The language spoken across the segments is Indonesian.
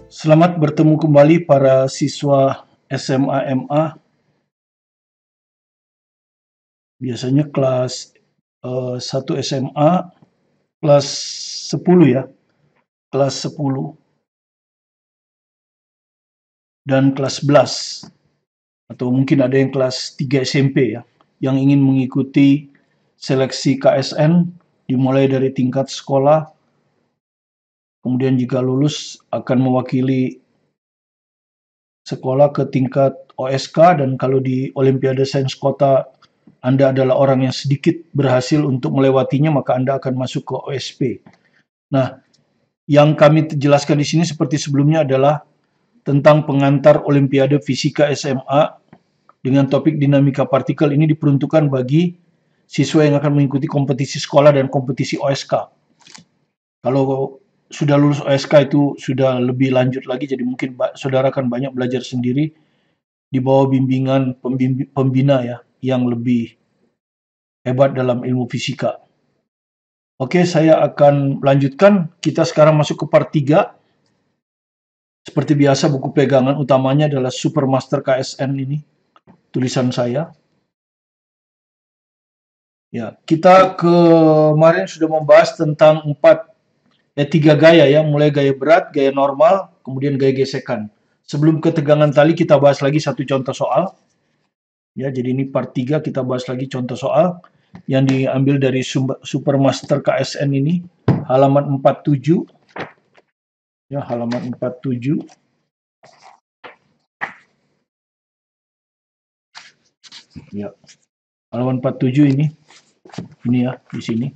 Selamat bertemu kembali para siswa SMA MA. Biasanya kelas 1 SMA, kelas 10 ya, kelas 10 dan kelas 11. Atau mungkin ada yang kelas 3 SMP ya, yang ingin mengikuti seleksi KSN dimulai dari tingkat sekolah, kemudian jika lulus akan mewakili sekolah ke tingkat OSK, dan kalau di Olimpiade Sains Kota Anda adalah orang yang sedikit berhasil untuk melewatinya, maka Anda akan masuk ke OSP. Nah, yang kami jelaskan di sini seperti sebelumnya adalah tentang pengantar Olimpiade Fisika SMA dengan topik dinamika partikel. Ini diperuntukkan bagi siswa yang akan mengikuti kompetisi sekolah dan kompetisi OSK. Kalau sudah lulus OSK itu sudah lebih lanjut lagi, jadi mungkin saudara akan banyak belajar sendiri di bawah bimbingan pembina ya, yang lebih hebat dalam ilmu fisika. Oke, saya akan lanjutkan. Kita sekarang masuk ke part 3. Seperti biasa, buku pegangan utamanya adalah Supermaster KSN ini, tulisan saya. Ya, kita kemarin sudah membahas tentang 3 gaya ya, mulai gaya berat, gaya normal, kemudian gaya gesekan. Sebelum ketegangan tali, kita bahas lagi satu contoh soal. Ya, jadi ini part 3, kita bahas lagi contoh soal yang diambil dari Supermaster KSN ini, halaman 47. Ya, halaman 47. Ya, halaman 47 ini ya, di sini.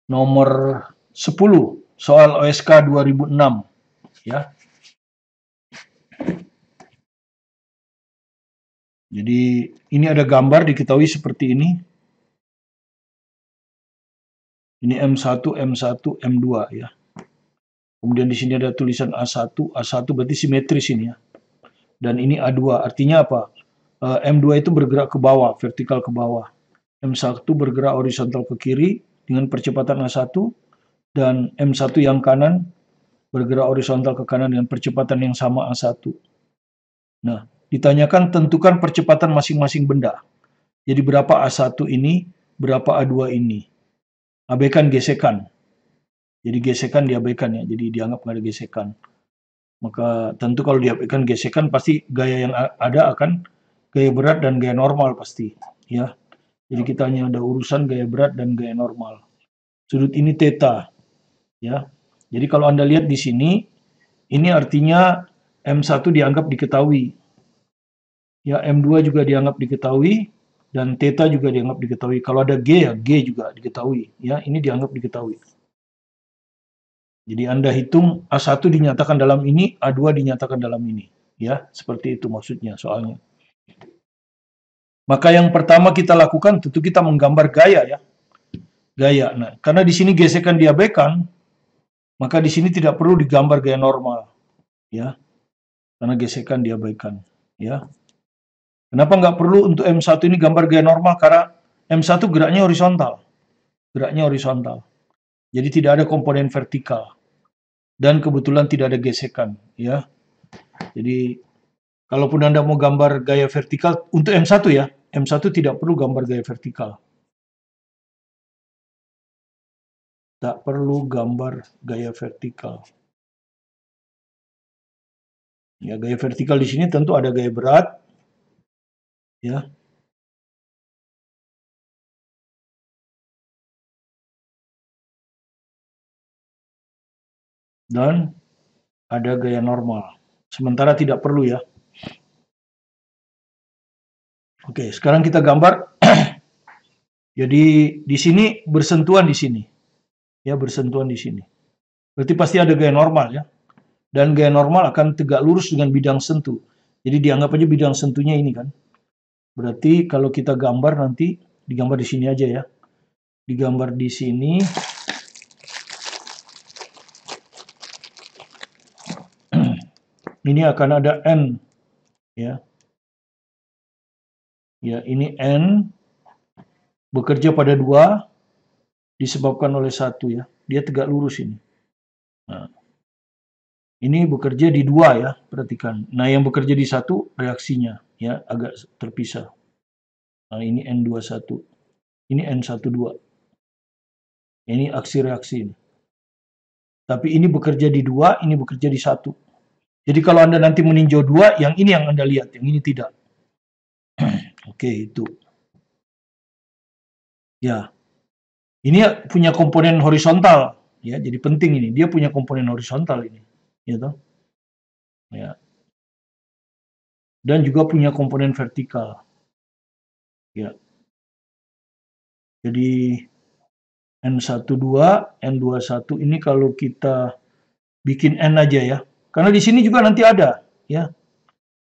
Nomor 10, soal OSK 2006. Ya. Jadi ini ada gambar diketahui seperti ini. Ini M1, M1, M2 ya. Kemudian di sini ada tulisan A1, A1 berarti simetris ini ya. Dan ini A2, artinya apa? M2 itu bergerak ke bawah, vertikal ke bawah. M1 bergerak horizontal ke kiri dengan percepatan A1, dan M1 yang kanan bergerak horizontal ke kanan dengan percepatan yang sama A1. Nah, ditanyakan tentukan percepatan masing-masing benda. Jadi berapa A1 ini, berapa A2 ini. Abaikan gesekan. Jadi gesekan diabaikan ya, jadi dianggap nggak ada gesekan. Maka tentu kalau diabaikan gesekan, pasti gaya yang ada akan gaya berat dan gaya normal pasti. Ya. Jadi kita hanya ada urusan gaya berat dan gaya normal. Sudut ini theta. Ya. Jadi kalau Anda lihat di sini, ini artinya M1 dianggap diketahui. Ya, M2 juga dianggap diketahui, dan theta juga dianggap diketahui. Kalau ada G, ya G juga diketahui. Ya, ini dianggap diketahui. Jadi Anda hitung A1 dinyatakan dalam ini, A2 dinyatakan dalam ini. Ya, seperti itu maksudnya soalnya. Maka yang pertama kita lakukan tentu kita menggambar gaya ya. Gaya. Nah, karena di sini gesekan diabaikan, maka di sini tidak perlu digambar gaya normal. Ya. Karena gesekan diabaikan, ya. Kenapa nggak perlu untuk M1 ini gambar gaya normal? Karena M1 geraknya horizontal. Geraknya horizontal. Jadi tidak ada komponen vertikal. Dan kebetulan tidak ada gesekan, ya. Jadi kalaupun Anda mau gambar gaya vertikal untuk M1 ya, M1 tidak perlu gambar gaya vertikal. Tak perlu gambar gaya vertikal. Ya, gaya vertikal di sini tentu ada gaya berat, ya. Dan ada gaya normal. Sementara tidak perlu ya. Oke, sekarang kita gambar. Jadi di sini bersentuhan di sini. Ya, bersentuhan di sini. Berarti pasti ada gaya normal ya. Dan gaya normal akan tegak lurus dengan bidang sentuh. Jadi dianggap aja bidang sentuhnya ini kan. Berarti kalau kita gambar nanti, digambar di sini aja ya. Digambar di sini. Ini akan ada N. Ya. Ya, ini N bekerja pada 2 disebabkan oleh 1 ya. Dia tegak lurus ini. Nah. Ini bekerja di 2 ya, perhatikan. Nah, yang bekerja di 1 reaksinya ya agak terpisah. Nah, ini N21. Ini N12. Ini aksi reaksi ini. Tapi ini bekerja di 2, ini bekerja di 1. Jadi kalau Anda nanti meninjau 2, yang ini yang Anda lihat, yang ini tidak. Oke, itu. Ya. Ini punya komponen horizontal ya, jadi penting ini. Dia punya komponen horizontal ini, ya toh? Ya. Dan juga punya komponen vertikal. Ya. Jadi N12, N21 ini kalau kita bikin N aja ya. Karena di sini juga nanti ada, ya.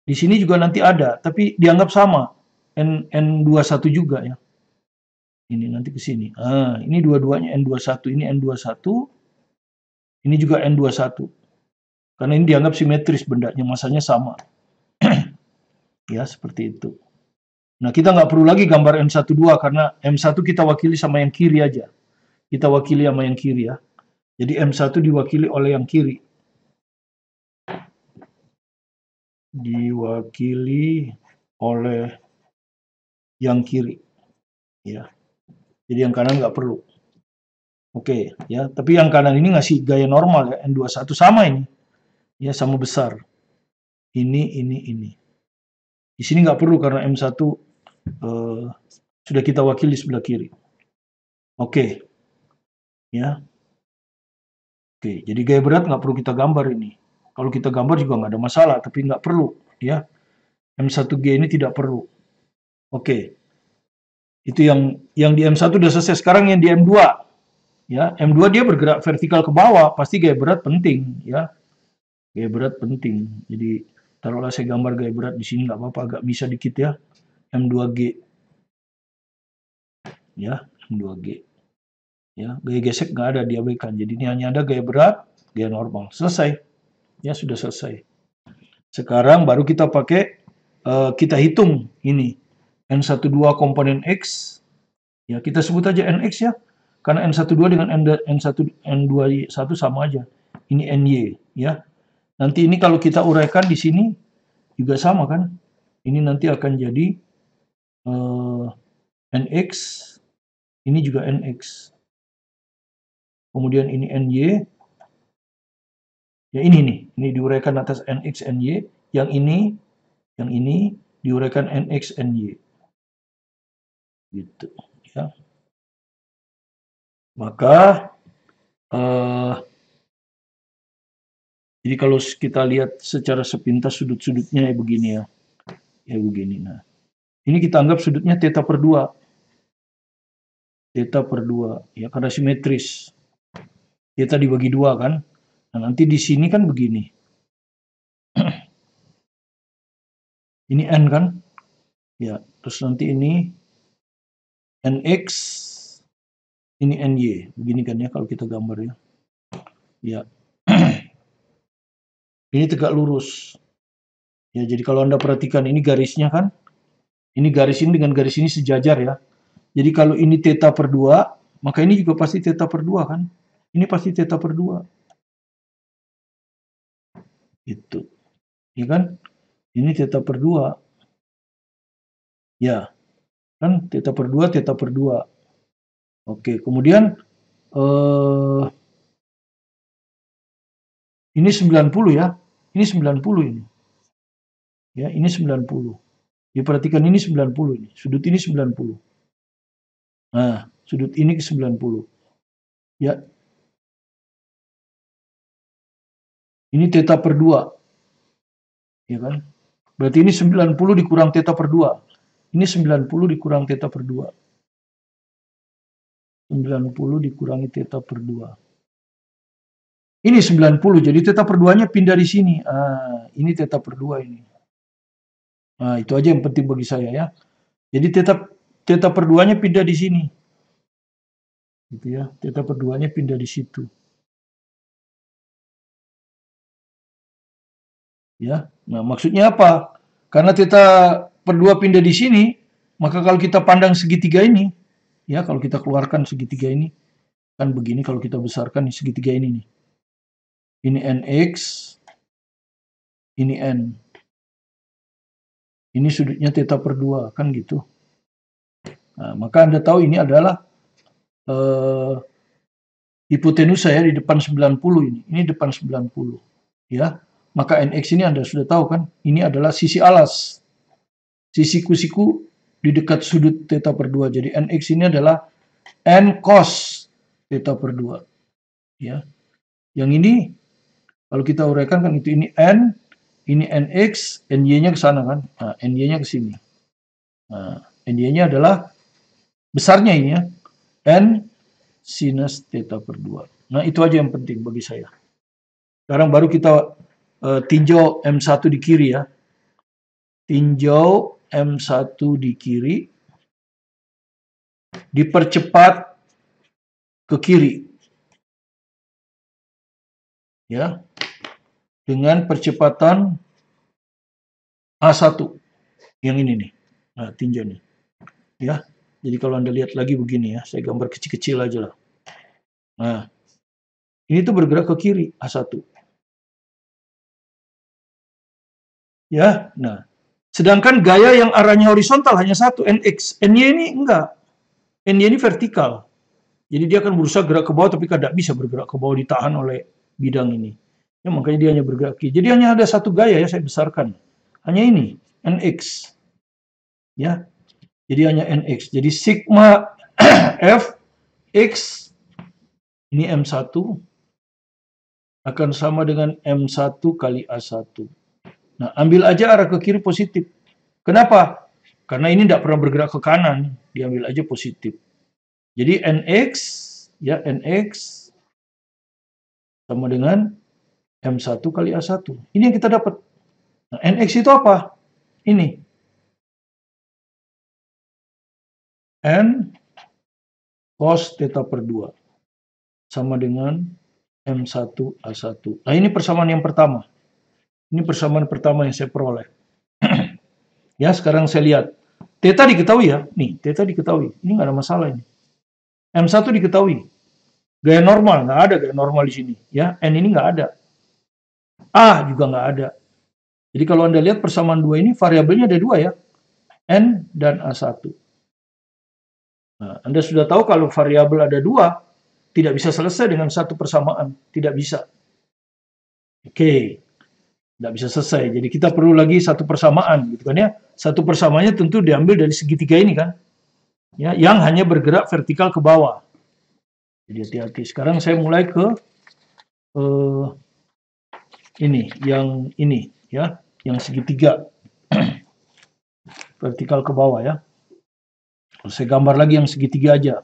Di sini juga nanti ada, tapi dianggap sama. N21 juga ya. Ini nanti ke sini. Ah, ini dua-duanya N21, ini N21, ini juga N21. Karena ini dianggap simetris bendanya, masanya sama. Ya, seperti itu. Nah, kita nggak perlu lagi gambar M12 karena M1 kita wakili sama yang kiri aja. Kita wakili sama yang kiri ya. Jadi M1 diwakili oleh yang kiri. Diwakili oleh yang kiri. Ya. Jadi yang kanan nggak perlu. Oke, ya. Tapi yang kanan ini ngasih gaya normal ya. N21 sama ini. Ya, sama besar. Ini. Di sini nggak perlu karena M1 sudah kita wakili sebelah kiri. Oke. Ya. Oke, jadi gaya berat nggak perlu kita gambar ini. Kalau kita gambar juga nggak ada masalah, tapi nggak perlu. Ya. M1G ini tidak perlu. Oke. Itu yang di M1 udah selesai. Sekarang yang di M2. Ya, M2 dia bergerak vertikal ke bawah, pasti gaya berat penting. Ya. Gaya berat penting. Jadi, taruhlah saya gambar gaya berat di sini, nggak apa-apa, agak bisa dikit ya. M2G. Ya, M2G. Ya, gaya gesek nggak ada, diabaikan. Jadi ini hanya ada gaya berat, gaya normal. Selesai. Ya, sudah selesai. Sekarang baru kita pakai, kita hitung ini. N12 komponen X. Ya, kita sebut aja NX ya. Karena N12 dengan N21 sama aja. Ini NY. Ya. Nanti ini kalau kita uraikan di sini, juga sama kan. Ini nanti akan jadi NX. Ini juga NX. Kemudian ini NY. Ya ini nih, ini diuraikan atas NX, NY. Yang ini diuraikan NX, NY. Gitu, ya. Maka, jadi kalau kita lihat secara sepintas sudut-sudutnya ya begini ya. Ya begini, nah. Ini kita anggap sudutnya theta per 2. Theta per 2, ya karena simetris. Theta dibagi 2 kan. Nah, nanti di sini kan begini. Ini N kan? Ya, terus nanti ini NX, ini NY. Begini kan ya kalau kita gambar ya. Ya. Ini tegak lurus. Ya, jadi kalau Anda perhatikan ini garisnya kan. Ini garis ini dengan garis ini sejajar ya. Jadi kalau ini theta per 2, maka ini juga pasti theta per 2 kan. Ini pasti theta per 2. Itu. Ya kan? Ini theta per 2. Ya. Kan theta per 2, theta per 2. Oke, kemudian ini 90 ya. Ini 90 ini. Ya, ini 90. Diperhatikan ini 90 ini. Sudut ini 90. Nah, sudut ini ke 90. Ya. Ini theta per 2. Ya kan? Berarti ini 90 dikurang theta per 2. Ini 90 dikurang theta per 2. 90 dikurangi theta per 2. Ini 90, jadi theta per 2-nya pindah di sini. Ah, ini theta per 2 ini. Nah, itu aja yang penting bagi saya ya. Jadi theta per 2-nya pindah di sini. Gitu ya. Theta per 2-nya pindah di situ. Ya. Nah, maksudnya apa? Karena theta per 2 pindah di sini, maka kalau kita pandang segitiga ini, ya kalau kita keluarkan segitiga ini, kan begini kalau kita besarkan segitiga ini nih. Ini NX, ini N. Ini sudutnya theta per 2, kan gitu. Nah, maka Anda tahu ini adalah hipotenusa ya, di depan 90 ini. Ini depan 90. Ya. Maka NX ini Anda sudah tahu kan, ini adalah sisi alas. Sisi kusiku di dekat sudut theta per 2. Jadi NX ini adalah N cos theta per 2. Ya. Yang ini kalau kita uraikan kan itu, ini N, ini NX, NY-nya ke sana kan. Nah, NY-nya ke sini. Nah, NY-nya adalah besarnya ini ya. N sinus theta per 2. Nah, itu aja yang penting bagi saya. Sekarang baru kita tinjau M1 di kiri ya. Tinjau M1 di kiri. Dipercepat ke kiri. Ya. Dengan percepatan A1. Yang ini nih. Nah, tinjau nih. Ya. Jadi kalau Anda lihat lagi begini ya, saya gambar kecil-kecil aja lah. Nah, ini tuh bergerak ke kiri, A1. Ya, nah. Sedangkan gaya yang arahnya horizontal hanya satu, NX. NY ini enggak. NY ini vertikal. Jadi dia akan berusaha gerak ke bawah, tapi tidak bisa bergerak ke bawah, ditahan oleh bidang ini. Ya, makanya dia hanya bergerak ke kiri. Jadi hanya ada satu gaya ya, saya besarkan. Hanya ini, NX. Ya, jadi hanya NX. Jadi sigma F X ini M1 akan sama dengan M1 kali A1. Nah, ambil aja arah ke kiri positif. Kenapa? Karena ini tidak pernah bergerak ke kanan, diambil aja positif. Jadi NX ya, NX sama dengan M1 kali A1. Ini yang kita dapat. Nah, NX itu apa? Ini. N cos theta per 2 sama dengan M1 A1. Nah, ini persamaan yang pertama. Ini persamaan pertama yang saya peroleh. Ya, sekarang saya lihat. Theta diketahui ya. Nih, theta diketahui. Ini nggak ada masalah ini. M1 diketahui. Gaya normal, nggak ada gaya normal di sini. Ya, N ini nggak ada. A juga nggak ada. Jadi kalau Anda lihat persamaan dua ini, variabelnya ada dua ya. N dan A1. Nah, Anda sudah tahu kalau variabel ada dua, tidak bisa selesai dengan satu persamaan. Tidak bisa. Oke. Tidak bisa selesai. Jadi kita perlu lagi satu persamaan. Gitu kan ya. Satu persamaannya tentu diambil dari segitiga ini kan. Ya, yang hanya bergerak vertikal ke bawah. Jadi hati-hati. Sekarang saya mulai ke ini, yang ini ya, yang segitiga vertikal ke bawah ya. Saya gambar lagi yang segitiga aja.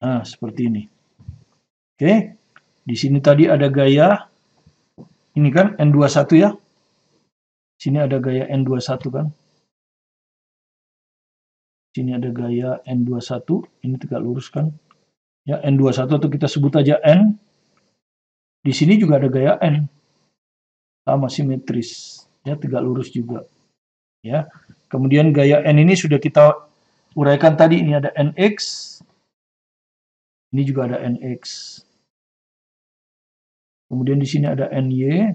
Nah, seperti ini. Oke. Di sini tadi ada gaya ini kan N21 ya. Sini ada gaya N21 kan. Sini ada gaya N21, ini tegak lurus kan. Ya, N21 atau kita sebut aja N. Di sini juga ada gaya N. Sama simetris, ya tegak lurus juga. Ya. Kemudian gaya N ini sudah kita uraikan tadi, ini ada NX. Ini juga ada NX. Kemudian di sini ada NY.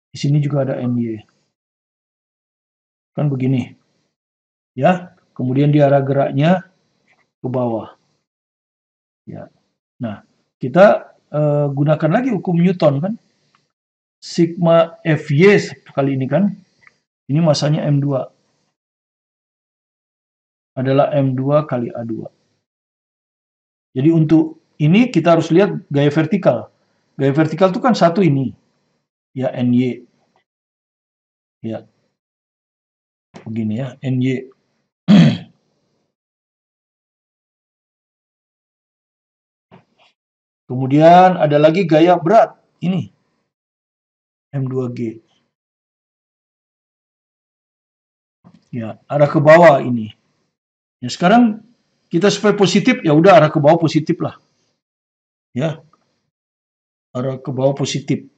Di sini juga ada NY. Kan begini. Ya, kemudian di arah geraknya ke bawah. Ya. Nah, kita gunakan lagi hukum Newton kan. Sigma Fy kali ini kan. Ini masanya M2. Adalah M2 kali A2. Jadi untuk ini kita harus lihat gaya vertikal. Gaya vertikal itu kan satu ini. Ya, NY. Ya. Begini ya, NY. Kemudian ada lagi gaya berat. Ini. M2G. Ya, arah ke bawah ini. Ya, sekarang kita supaya positif, ya udah arah ke bawah positif lah. Ya. Arah ke bawah positif.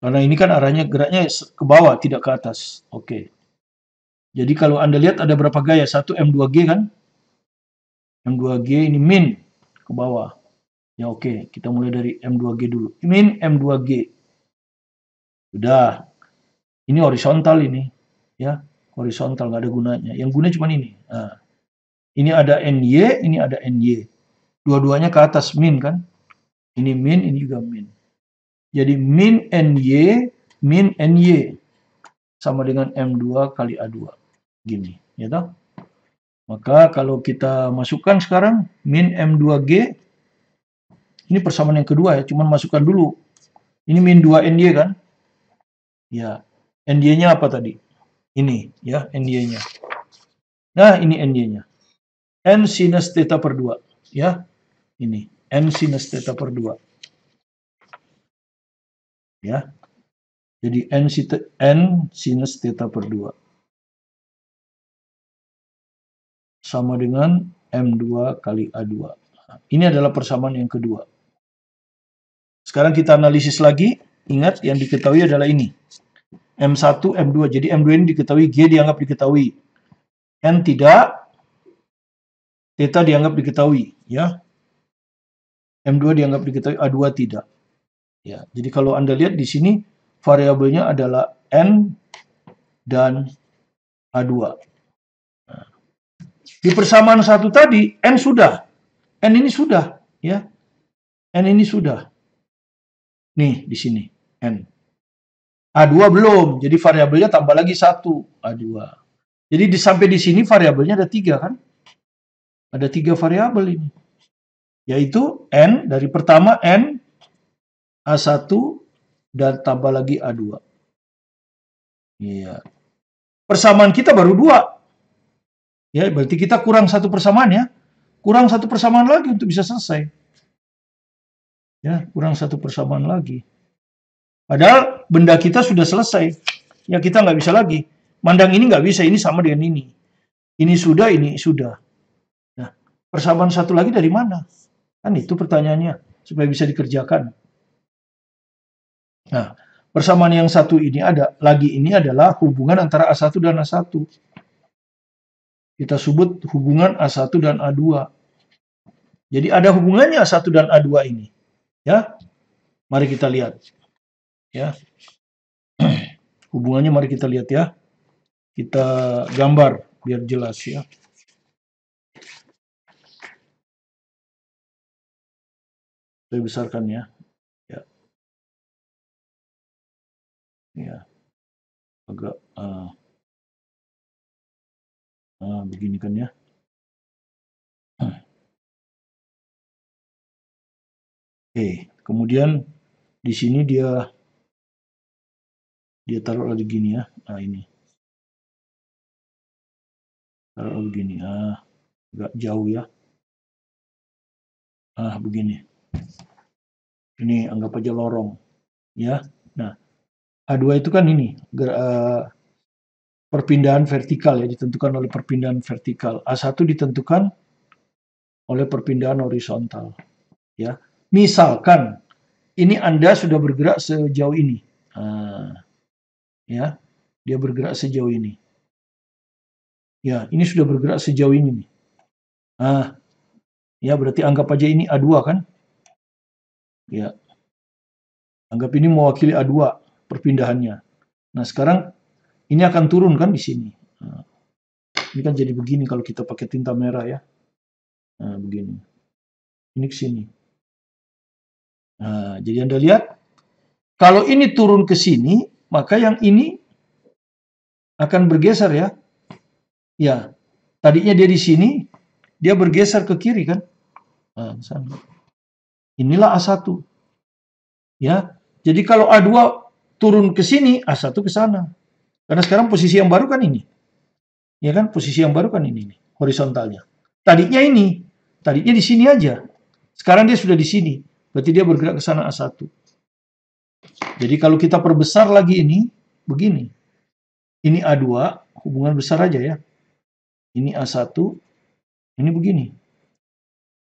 Karena ini kan arahnya geraknya ke bawah, tidak ke atas. Oke. Jadi kalau Anda lihat ada berapa gaya? Satu M2G kan? M2G ini min ke bawah. Ya oke, kita mulai dari M2G dulu. Min M2G. Sudah. Ini horizontal ini. Ya, horizontal, nggak ada gunanya. Yang guna cuma ini. Nah, ini ada NY, ini ada NY. Dua-duanya ke atas, min kan? Ini min, ini juga min. Jadi min NY sama dengan M2 kali A2. Gini, ya toh? Maka kalau kita masukkan sekarang min M2G, ini persamaan yang kedua ya, cuman masukkan dulu. Ini min 2NY kan? Ya, NY-nya apa tadi? Ini ya, NY-nya. Nah, ini NY-nya. N sinus theta per 2. Ya, ini. N sinus theta per 2. Ya, jadi N sinus theta per 2. Sama dengan M2 kali A2. Ini adalah persamaan yang kedua. Sekarang kita analisis lagi. Ingat, yang diketahui adalah ini. M1, M2. Jadi M2 ini diketahui, G dianggap diketahui. N tidak, theta dianggap diketahui. Ya. M2 dianggap diketahui, A2 tidak. Ya. Jadi kalau Anda lihat di sini, variabelnya adalah N dan A2. Nah. Di persamaan satu tadi, N sudah. N ini sudah. Ya. N ini sudah. Nih, di sini. N. A2 belum, jadi variabelnya tambah lagi 1, A2. Jadi sampai di sini variabelnya ada 3 kan? Ada 3 variabel ini. Yaitu N, dari pertama N, A1, dan tambah lagi A2. Iya. Persamaan kita baru 2. Ya, berarti kita kurang 1 persamaan ya. Kurang 1 persamaan lagi untuk bisa selesai. Ya, kurang 1 persamaan lagi. Padahal benda kita sudah selesai. Ya kita nggak bisa lagi. Mandang ini nggak bisa, ini sama dengan ini. Ini sudah, ini sudah. Nah, persamaan satu lagi dari mana? Kan itu pertanyaannya, supaya bisa dikerjakan. Nah, persamaan yang satu ini ini adalah hubungan antara A1 dan A1. Kita sebut hubungan A1 dan A2. Jadi ada hubungannya A1 dan A2 ini. Ya, mari kita lihat. Ya, hubungannya mari kita lihat ya. Kita gambar biar jelas ya. Saya besarkan ya. Ya, ya. Agak begini kan ya. Oke, kemudian di sini dia taruh lagi gini ya. Nah ini. Taruh begini. Agak jauh ya. Begini. Ini anggap aja lorong. Ya. Nah, A2 itu kan ini. Perpindahan vertikal ya, ditentukan oleh perpindahan vertikal. A1 ditentukan oleh perpindahan horizontal. Ya. Misalkan ini Anda sudah bergerak sejauh ini. Ya. Dia bergerak sejauh ini. Ya, ini sudah bergerak sejauh ini nih. Ya berarti anggap aja ini A2 kan? Ya. Anggap ini mewakili A2 perpindahannya. Nah, sekarang ini akan turun kan di sini. Nah, ini kan jadi begini kalau kita pakai tinta merah ya. Nah, begini. Ini ke sini. Nah, jadi Anda lihat, kalau ini turun ke sini, maka yang ini akan bergeser ya. Ya, tadinya dia di sini, dia bergeser ke kiri kan? Nah, sana. Inilah A1. Ya, jadi kalau A2 turun ke sini, A1 ke sana. Karena sekarang posisi yang baru kan ini. Ya kan, posisi yang baru kan ini nih, horizontalnya. Tadinya di sini aja. Sekarang dia sudah di sini. Berarti dia bergerak ke sana A1. Jadi kalau kita perbesar lagi ini, begini. Ini A2, hubungan besar aja ya. Ini A1, ini begini.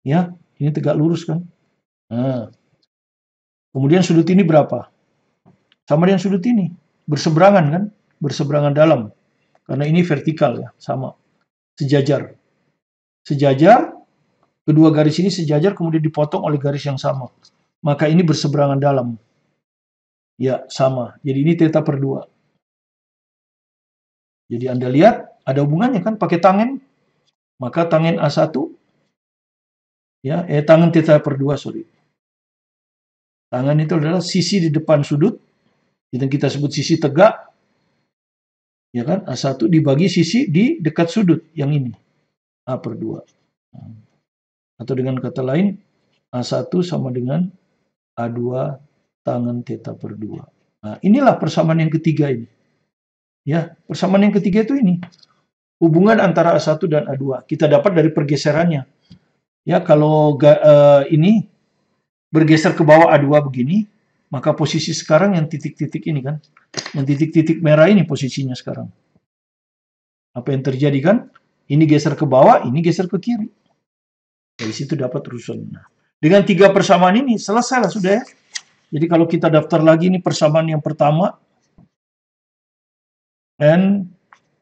Ya, ini tegak lurus kan. Nah, kemudian sudut ini berapa? Sama dengan sudut ini. Berseberangan kan? Berseberangan dalam. Karena ini vertikal ya, sama. Sejajar. Sejajar, Kedua garis ini sejajar kemudian dipotong oleh garis yang sama. Maka ini berseberangan dalam. Ya, sama. Jadi ini theta per 2. Jadi Anda lihat, ada hubungannya kan pakai tangen. Maka tangen A1, ya, tangen theta per 2, sorry. Tangen itu adalah sisi di depan sudut, yang kita sebut sisi tegak, ya kan? A1 dibagi sisi di dekat sudut, yang ini, A per 2. Atau dengan kata lain, A1 sama dengan A2 tangen theta per 2. Nah, inilah persamaan yang ketiga ini. Ya, persamaan yang ketiga itu ini. Hubungan antara A1 dan A2. Kita dapat dari pergeserannya. Ya, kalau ini bergeser ke bawah A2 begini, maka posisi sekarang yang titik-titik ini kan. Yang titik-titik merah ini posisinya sekarang. Apa yang terjadi kan? Ini geser ke bawah, ini geser ke kiri. Dari situ dapat rusun. Nah, dengan 3 persamaan ini selesai lah sudah ya. Jadi kalau kita daftar lagi ini persamaan yang pertama, N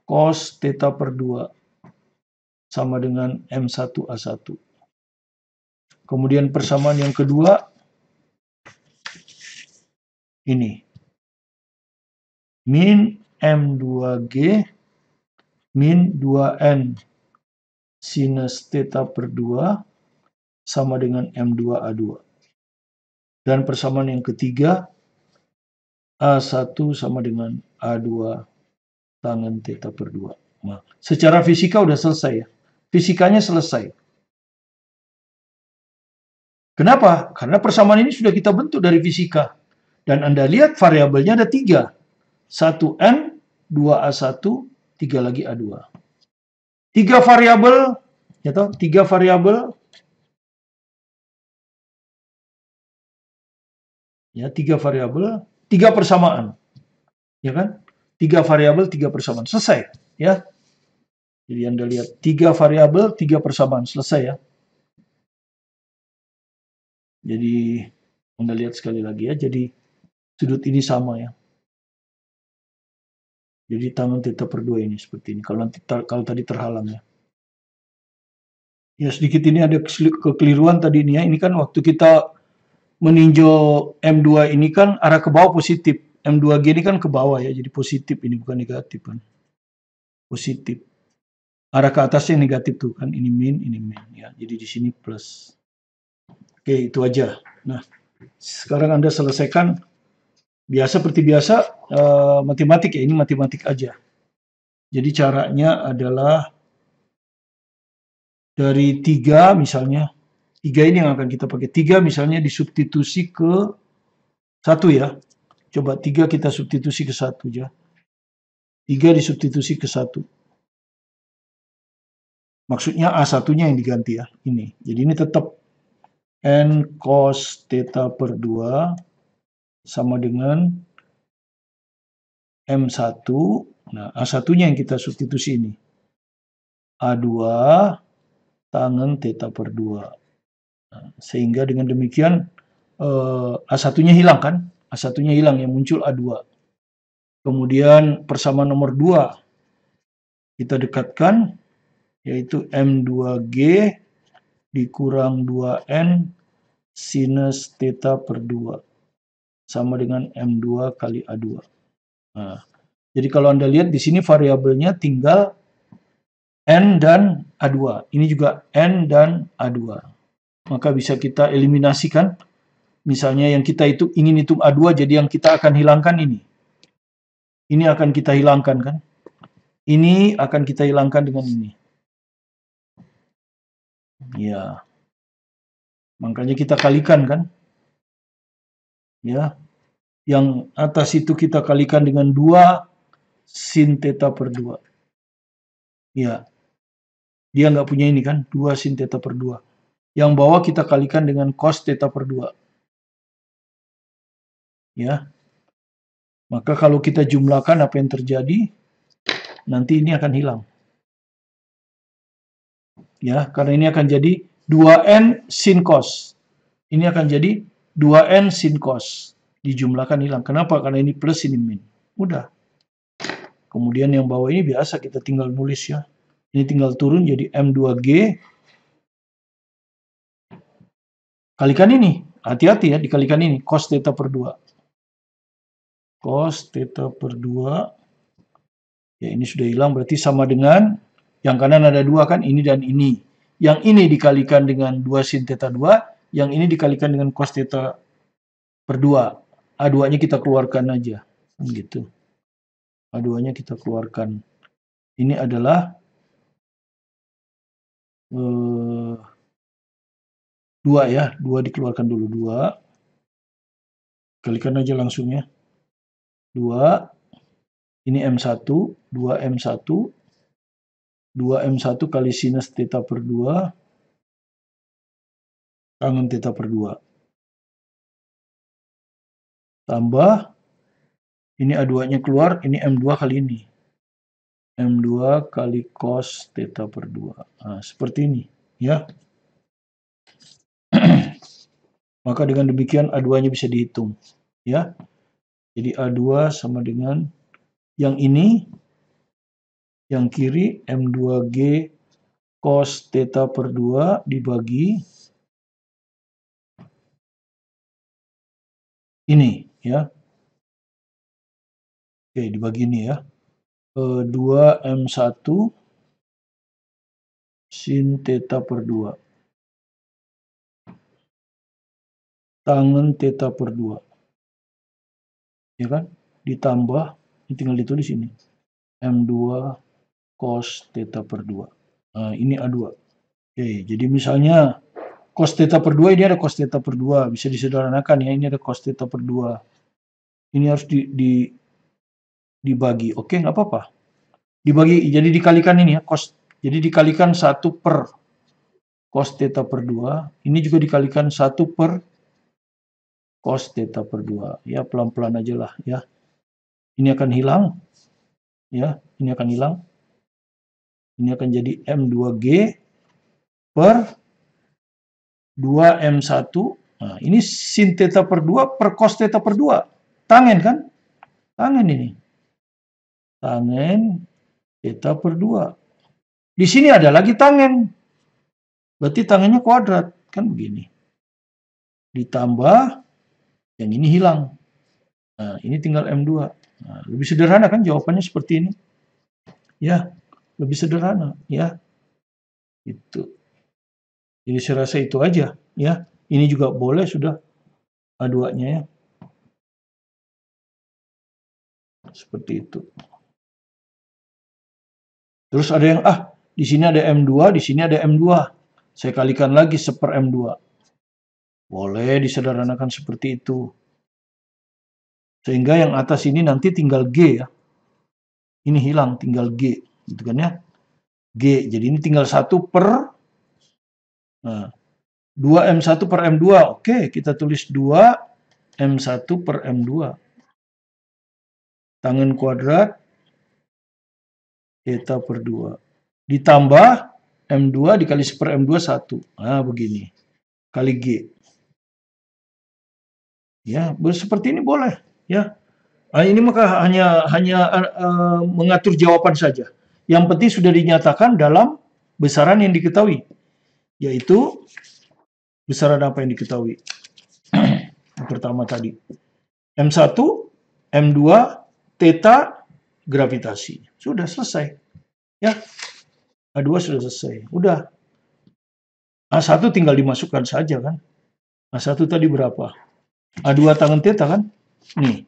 cos theta per 2 sama dengan M1A1. Kemudian persamaan yang kedua, ini. Min M2G min 2N sinus theta per 2 sama dengan M2A2. Dan persamaan yang ketiga, A1 sama dengan A2 tangen theta per 2. Nah, secara fisika udah selesai ya. Fisikanya selesai. Kenapa? Karena persamaan ini sudah kita bentuk dari fisika. Dan Anda lihat variabelnya ada 3. 1N, 2A1, 3 lagi A2. 3 variabel, ya toh? 3 variabel. Ya, 3 variabel, 3 persamaan. Ya kan? 3 variabel, 3 persamaan. Selesai, ya. Jadi Anda lihat 3 variabel, 3 persamaan. Selesai ya. Jadi Anda lihat sekali lagi ya. Jadi sudut ini sama ya. Jadi tangen theta per 2 ini seperti ini. Kalau tadi terhalang ya. Ya sedikit ini ada kekeliruan tadi ini ya. Ini kan waktu kita meninjau M2 ini kan arah ke bawah positif. M2G ini kan ke bawah ya. Jadi positif ini bukan negatif kan. Positif. Arah ke atasnya negatif tuh kan. Ini min ya. Jadi di sini plus. Oke, itu aja. Nah, sekarang Anda selesaikan biasa seperti biasa matematik ya. Ini matematik aja. Jadi caranya adalah dari 3 misalnya, 3 ini yang akan kita pakai. 3 misalnya disubstitusi ke 1 ya. Coba 3 kita substitusi ke 1 ya. 3 disubstitusi ke 1. Maksudnya A1-nya yang diganti ya. Ini. Jadi ini tetap N cos theta per 2 sama dengan M1. Nah, A1-nya yang kita substitusi ini. A2 tangen theta per 2. Nah, sehingga dengan demikian A1-nya hilang kan? A1-nya hilang, yang muncul A2. Kemudian persamaan nomor 2 kita dekatkan, yaitu M2G dikurang 2N sinus theta per 2 sama dengan M2 kali A2. Nah, jadi kalau Anda lihat di sini variabelnya tinggal N dan A2. Ini juga N dan A2. Maka bisa kita eliminasikan. Misalnya yang kita ingin hitung A2, jadi yang kita akan hilangkan ini. Ini akan kita hilangkan kan? Ini akan kita hilangkan dengan ini. Ya. Makanya kita kalikan kan? Ya. Yang atas itu kita kalikan dengan 2 sin theta per 2. Ya. Dia nggak punya ini kan? 2 sin theta per 2. Yang bawah kita kalikan dengan cos theta per 2. Ya. Maka kalau kita jumlahkan apa yang terjadi, nanti ini akan hilang. Ya, karena ini akan jadi 2N sin cos. Ini akan jadi 2N sin cos. Dijumlahkan hilang. Kenapa? Karena ini plus, ini min. Udah. Kemudian yang bawah ini biasa kita tinggal nulis ya. Ini tinggal turun jadi M2G Kalikan ini. Hati-hati ya, dikalikan ini. Cos theta per 2. Cos theta per 2. Ya, ini sudah hilang. Berarti sama dengan, yang kanan ada 2 kan, ini dan ini. Yang ini dikalikan dengan 2 sin theta 2. Yang ini dikalikan dengan cos theta per 2. A2-nya kita keluarkan aja. Gitu. A2-nya kita keluarkan. Ini adalah 2 ya. 2 dikeluarkan dulu. 2. Kalikan aja langsung ya. 2. Ini M1. 2 M1. 2 M1 kali sinus theta per 2. Tangen theta per 2. Tambah. Ini A2-nya keluar. Ini M2 kali ini. M2 kali cos theta per 2. Nah, seperti ini. Ya. Maka dengan demikian A2-nya bisa dihitung. Ya. Jadi A2 sama dengan yang ini. Yang kiri M2G cos theta per 2 dibagi ini. Ya. Oke, dibagi ini ya. 2M1 sin theta per 2. Tangen theta per 2. Ya kan? Ditambah, ini tinggal ditulis ini. M2 cos theta per 2. Nah, ini A2. Oke, jadi misalnya cos theta per 2 ini ada cos theta per 2. Bisa disederhanakan ya, ini ada cos theta per 2. Ini harus dibagi. Oke, nggak apa-apa. Dibagi, jadi dikalikan ini ya, cos. Jadi dikalikan 1 per cos theta per 2. Ini juga dikalikan 1 per cos theta per 2. Ya, pelan-pelan aja lah ya. Ini akan hilang. Ya, ini akan hilang. Ini akan jadi M2G per 2M1. Nah, ini sin theta per 2 per cos theta per 2. Tangen kan? Tangen ini. Tangen theta per 2. Di sini ada lagi tangen. Berarti tangennya kuadrat. Kan begini. Ditambah, yang ini hilang. Nah, ini tinggal M2. Nah, lebih sederhana kan jawabannya seperti ini. Ya, lebih sederhana. Ya, itu. Jadi saya rasa itu aja. Ya, ini juga boleh sudah A2-nya ya. Seperti itu. Terus ada yang, di sini ada M2, di sini ada M2. Saya kalikan lagi 1 per M2. Boleh disederhanakan seperti itu. Sehingga yang atas ini nanti tinggal G ya. Ini hilang, tinggal G. Gitu kan ya. G, jadi ini tinggal 1 per 2M1 per M2. Oke, kita tulis 2M1 per M2. Tangen kuadrat theta per 2. Ditambah M2 dikali 1 per M2 1. Nah, begini. Kali G. Ya, seperti ini boleh. Ya. Nah, ini maka hanya mengatur jawaban saja. Yang penting sudah dinyatakan dalam besaran yang diketahui. Yaitu besaran apa yang diketahui? Yang pertama tadi. M1, M2, theta, gravitasi. Sudah selesai. Ya. A2 sudah selesai. Udah. A1 tinggal dimasukkan saja kan. A1 tadi berapa? A2 tangen theta kan? Nih.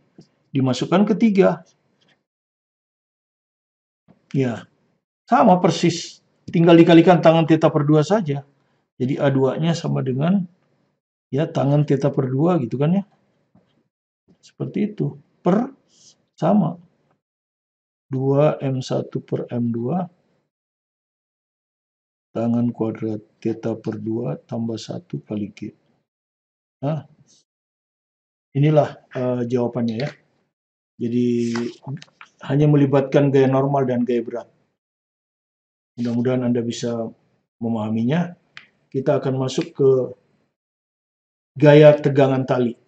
Dimasukkan ke 3. Ya. Sama persis. Tinggal dikalikan tangen theta per 2 saja. Jadi A2-nya sama dengan ya tangen theta per 2 gitu kan ya. Seperti itu. Per sama. 2M1 per M2 tangen kuadrat theta per 2 tambah 1 kali G. Nah, inilah jawabannya ya. Jadi hanya melibatkan gaya normal dan gaya berat. Mudah-mudahan Anda bisa memahaminya. Kita akan masuk ke gaya tegangan tali.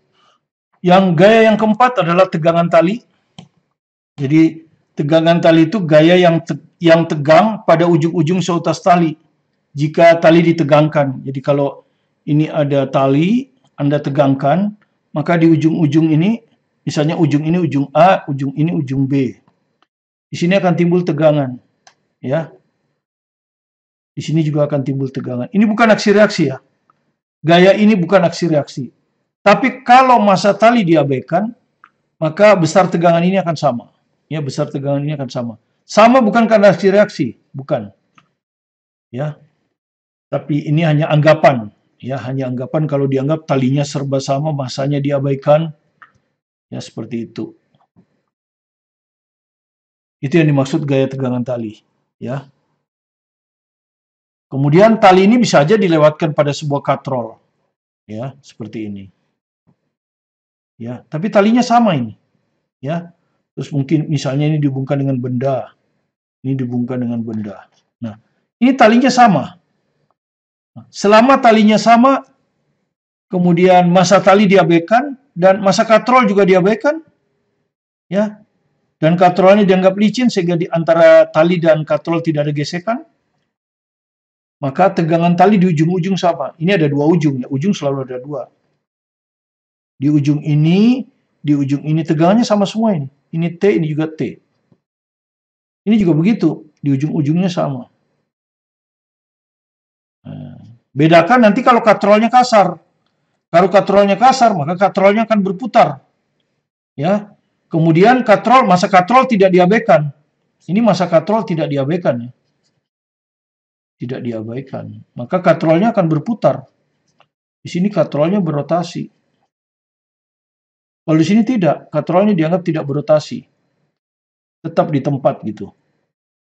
Yang gaya yang keempat adalah tegangan tali. Jadi tegangan tali itu gaya yang tegang pada ujung-ujung seutas tali. Jika tali ditegangkan. Jadi kalau ini ada tali, Anda tegangkan, maka di ujung-ujung ini, misalnya ujung ini ujung A, ujung ini ujung B. Di sini akan timbul tegangan, ya. Di sini juga akan timbul tegangan. Ini bukan aksi reaksi ya. Gaya ini bukan aksi reaksi. Tapi kalau massa tali diabaikan, maka besar tegangan ini akan sama. Ya, besar tegangan ini akan sama. Sama bukan karena aksi reaksi, bukan. Ya. Tapi ini hanya anggapan, ya, hanya anggapan kalau dianggap talinya serba sama, massanya diabaikan, ya seperti itu. Itu yang dimaksud gaya tegangan tali, ya. Kemudian tali ini bisa saja dilewatkan pada sebuah katrol, ya, seperti ini. Ya, tapi talinya sama ini, ya. Terus mungkin misalnya ini dihubungkan dengan benda, ini dihubungkan dengan benda. Nah, ini talinya sama. Selama talinya sama, kemudian massa tali diabaikan dan massa katrol juga diabaikan, ya. Dan katrolnya dianggap licin sehingga di antara tali dan katrol tidak ada gesekan. Maka tegangan tali di ujung-ujung sama. Ini ada dua ujung, ya. Ujung selalu ada dua. Di ujung ini tegangannya sama semua ini. Ini T, ini juga T. Ini juga begitu, di ujung-ujungnya sama. Bedakan nanti kalau katrolnya kasar. Kalau katrolnya kasar, maka katrolnya akan berputar. Ya. Kemudian massa katrol tidak diabaikan. Ini massa katrol tidak diabaikan, ya. Tidak diabaikan. Maka katrolnya akan berputar. Di sini katrolnya berotasi. Kalau di sini tidak, katrolnya dianggap tidak berotasi. Tetap di tempat gitu.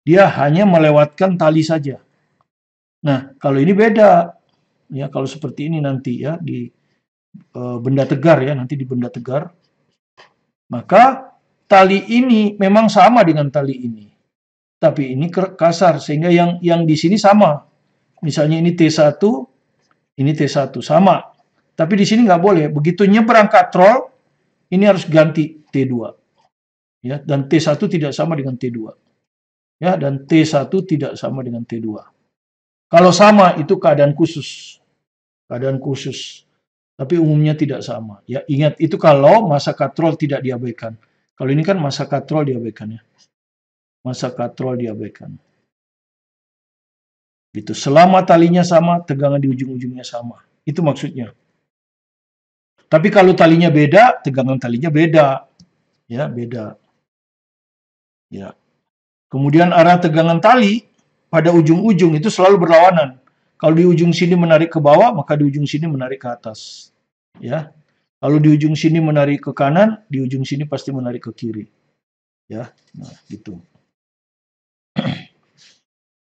Dia hanya melewatkan tali saja. Nah, kalau ini beda. Ya, kalau seperti ini nanti ya di benda tegar ya, nanti di benda tegar. Maka tali ini memang sama dengan tali ini. Tapi ini kasar sehingga yang di sini sama. Misalnya ini T1, ini T1 sama. Tapi di sini nggak boleh. Begitu nyebrang katrol, ini harus ganti T2. Ya, dan T1 tidak sama dengan T2. Ya, dan T1 tidak sama dengan T2. Kalau sama itu keadaan khusus. Keadaan khusus. Tapi umumnya tidak sama. Ya, ingat itu kalau massa katrol tidak diabaikan. Kalau ini kan massa katrol diabaikan ya. Massa katrol diabaikan. Gitu. Selama talinya sama, tegangan di ujung-ujungnya sama. Itu maksudnya. Tapi kalau talinya beda, tegangan talinya beda. Ya, beda. Ya. Kemudian arah tegangan tali pada ujung-ujung itu selalu berlawanan. Kalau di ujung sini menarik ke bawah, maka di ujung sini menarik ke atas. Ya. Kalau di ujung sini menarik ke kanan, di ujung sini pasti menarik ke kiri. Ya. Nah, gitu.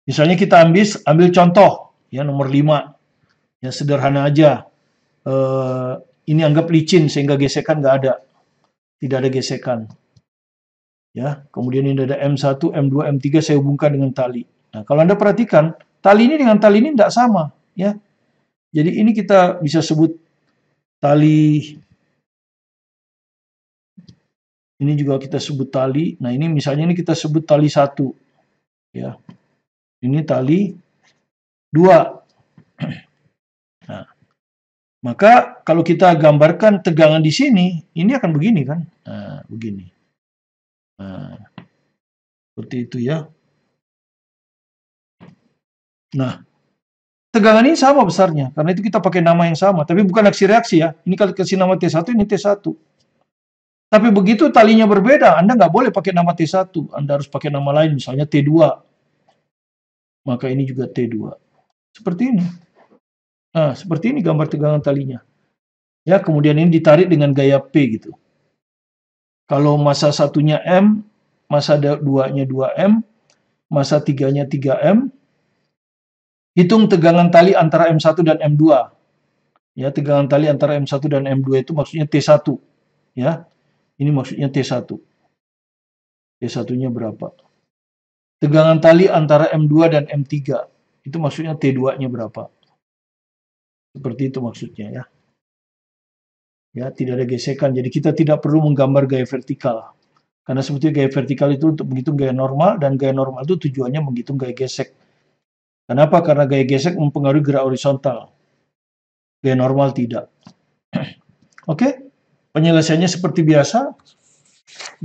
Misalnya kita ambil contoh ya nomor 5. Ya sederhana aja. Ini anggap licin sehingga gesekan nggak ada. Tidak ada gesekan. Ya, kemudian ini ada M1, M2, M3 saya hubungkan dengan tali. Nah, kalau Anda perhatikan, tali ini dengan tali ini tidak sama, ya. Jadi ini kita bisa sebut tali, ini juga kita sebut tali. Nah, ini misalnya ini kita sebut tali 1, ya. Ini tali 2. Nah, maka kalau kita gambarkan tegangan di sini, ini akan begini kan? Nah, begini. Nah, seperti itu ya. Nah, tegangan ini sama besarnya, karena itu kita pakai nama yang sama, tapi bukan aksi reaksi ya. Ini kalau kasih nama T1, ini T1. Tapi begitu talinya berbeda, Anda nggak boleh pakai nama T1, Anda harus pakai nama lain, misalnya T2. Maka ini juga T2. Seperti ini. Nah, seperti ini gambar tegangan talinya. Ya, kemudian ini ditarik dengan gaya P gitu. Kalau massa satunya M, massa 2-nya 2M, massa 3-nya 3M, hitung tegangan tali antara M1 dan M2. Ya, tegangan tali antara M1 dan M2 itu maksudnya T1. Ya, ini maksudnya T1. T1-nya berapa? Tegangan tali antara M2 dan M3. Itu maksudnya T2-nya berapa? Seperti itu maksudnya ya. Ya, tidak ada gesekan. Jadi kita tidak perlu menggambar gaya vertikal. Karena sebetulnya gaya vertikal itu untuk menghitung gaya normal, dan gaya normal itu tujuannya menghitung gaya gesek. Kenapa? Karena gaya gesek mempengaruhi gerak horizontal. gaya normal tidak. Oke, penyelesaiannya seperti biasa.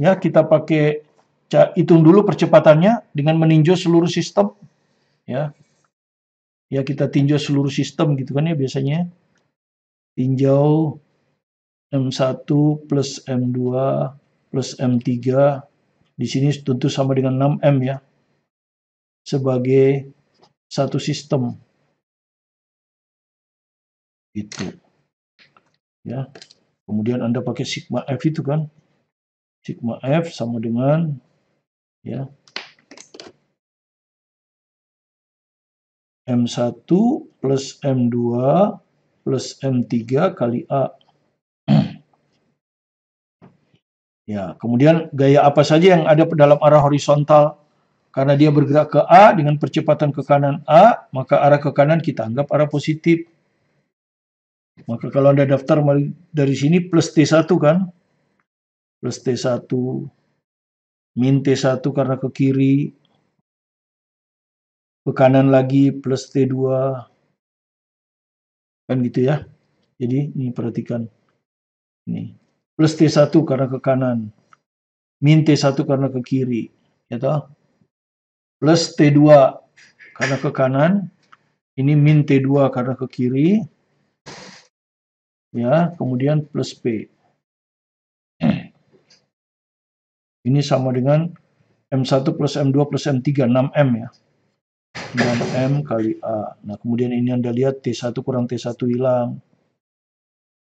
Ya, kita pakai hitung dulu percepatannya dengan meninjau seluruh sistem. Ya, ya kita tinjau seluruh sistem gitu kan ya biasanya. Tinjau M1 plus M2 plus M3. Di sini tentu sama dengan 6M ya. Sebagai satu sistem. Itu. Ya. Kemudian Anda pakai sigma F itu kan. Sigma F sama dengan ya M1 plus M2 plus M3 kali A. Ya, kemudian gaya apa saja yang ada dalam arah horizontal? Karena dia bergerak ke A dengan percepatan ke kanan A, maka arah ke kanan kita anggap arah positif. Maka kalau Anda daftar dari sini plus T1 kan? Plus T1, min T1 karena ke kiri, ke kanan lagi plus T2. Kan gitu ya. Jadi ini perhatikan. Ini. Plus T1 karena ke kanan. Min T1 karena ke kiri. Ya toh? Plus T2 karena ke kanan. Ini min T2 karena ke kiri. Ya, kemudian plus P. Ini sama dengan M1 plus M2 plus M3, 6M ya. 6M kali A. Nah, kemudian ini Anda lihat T1 kurang T1 hilang.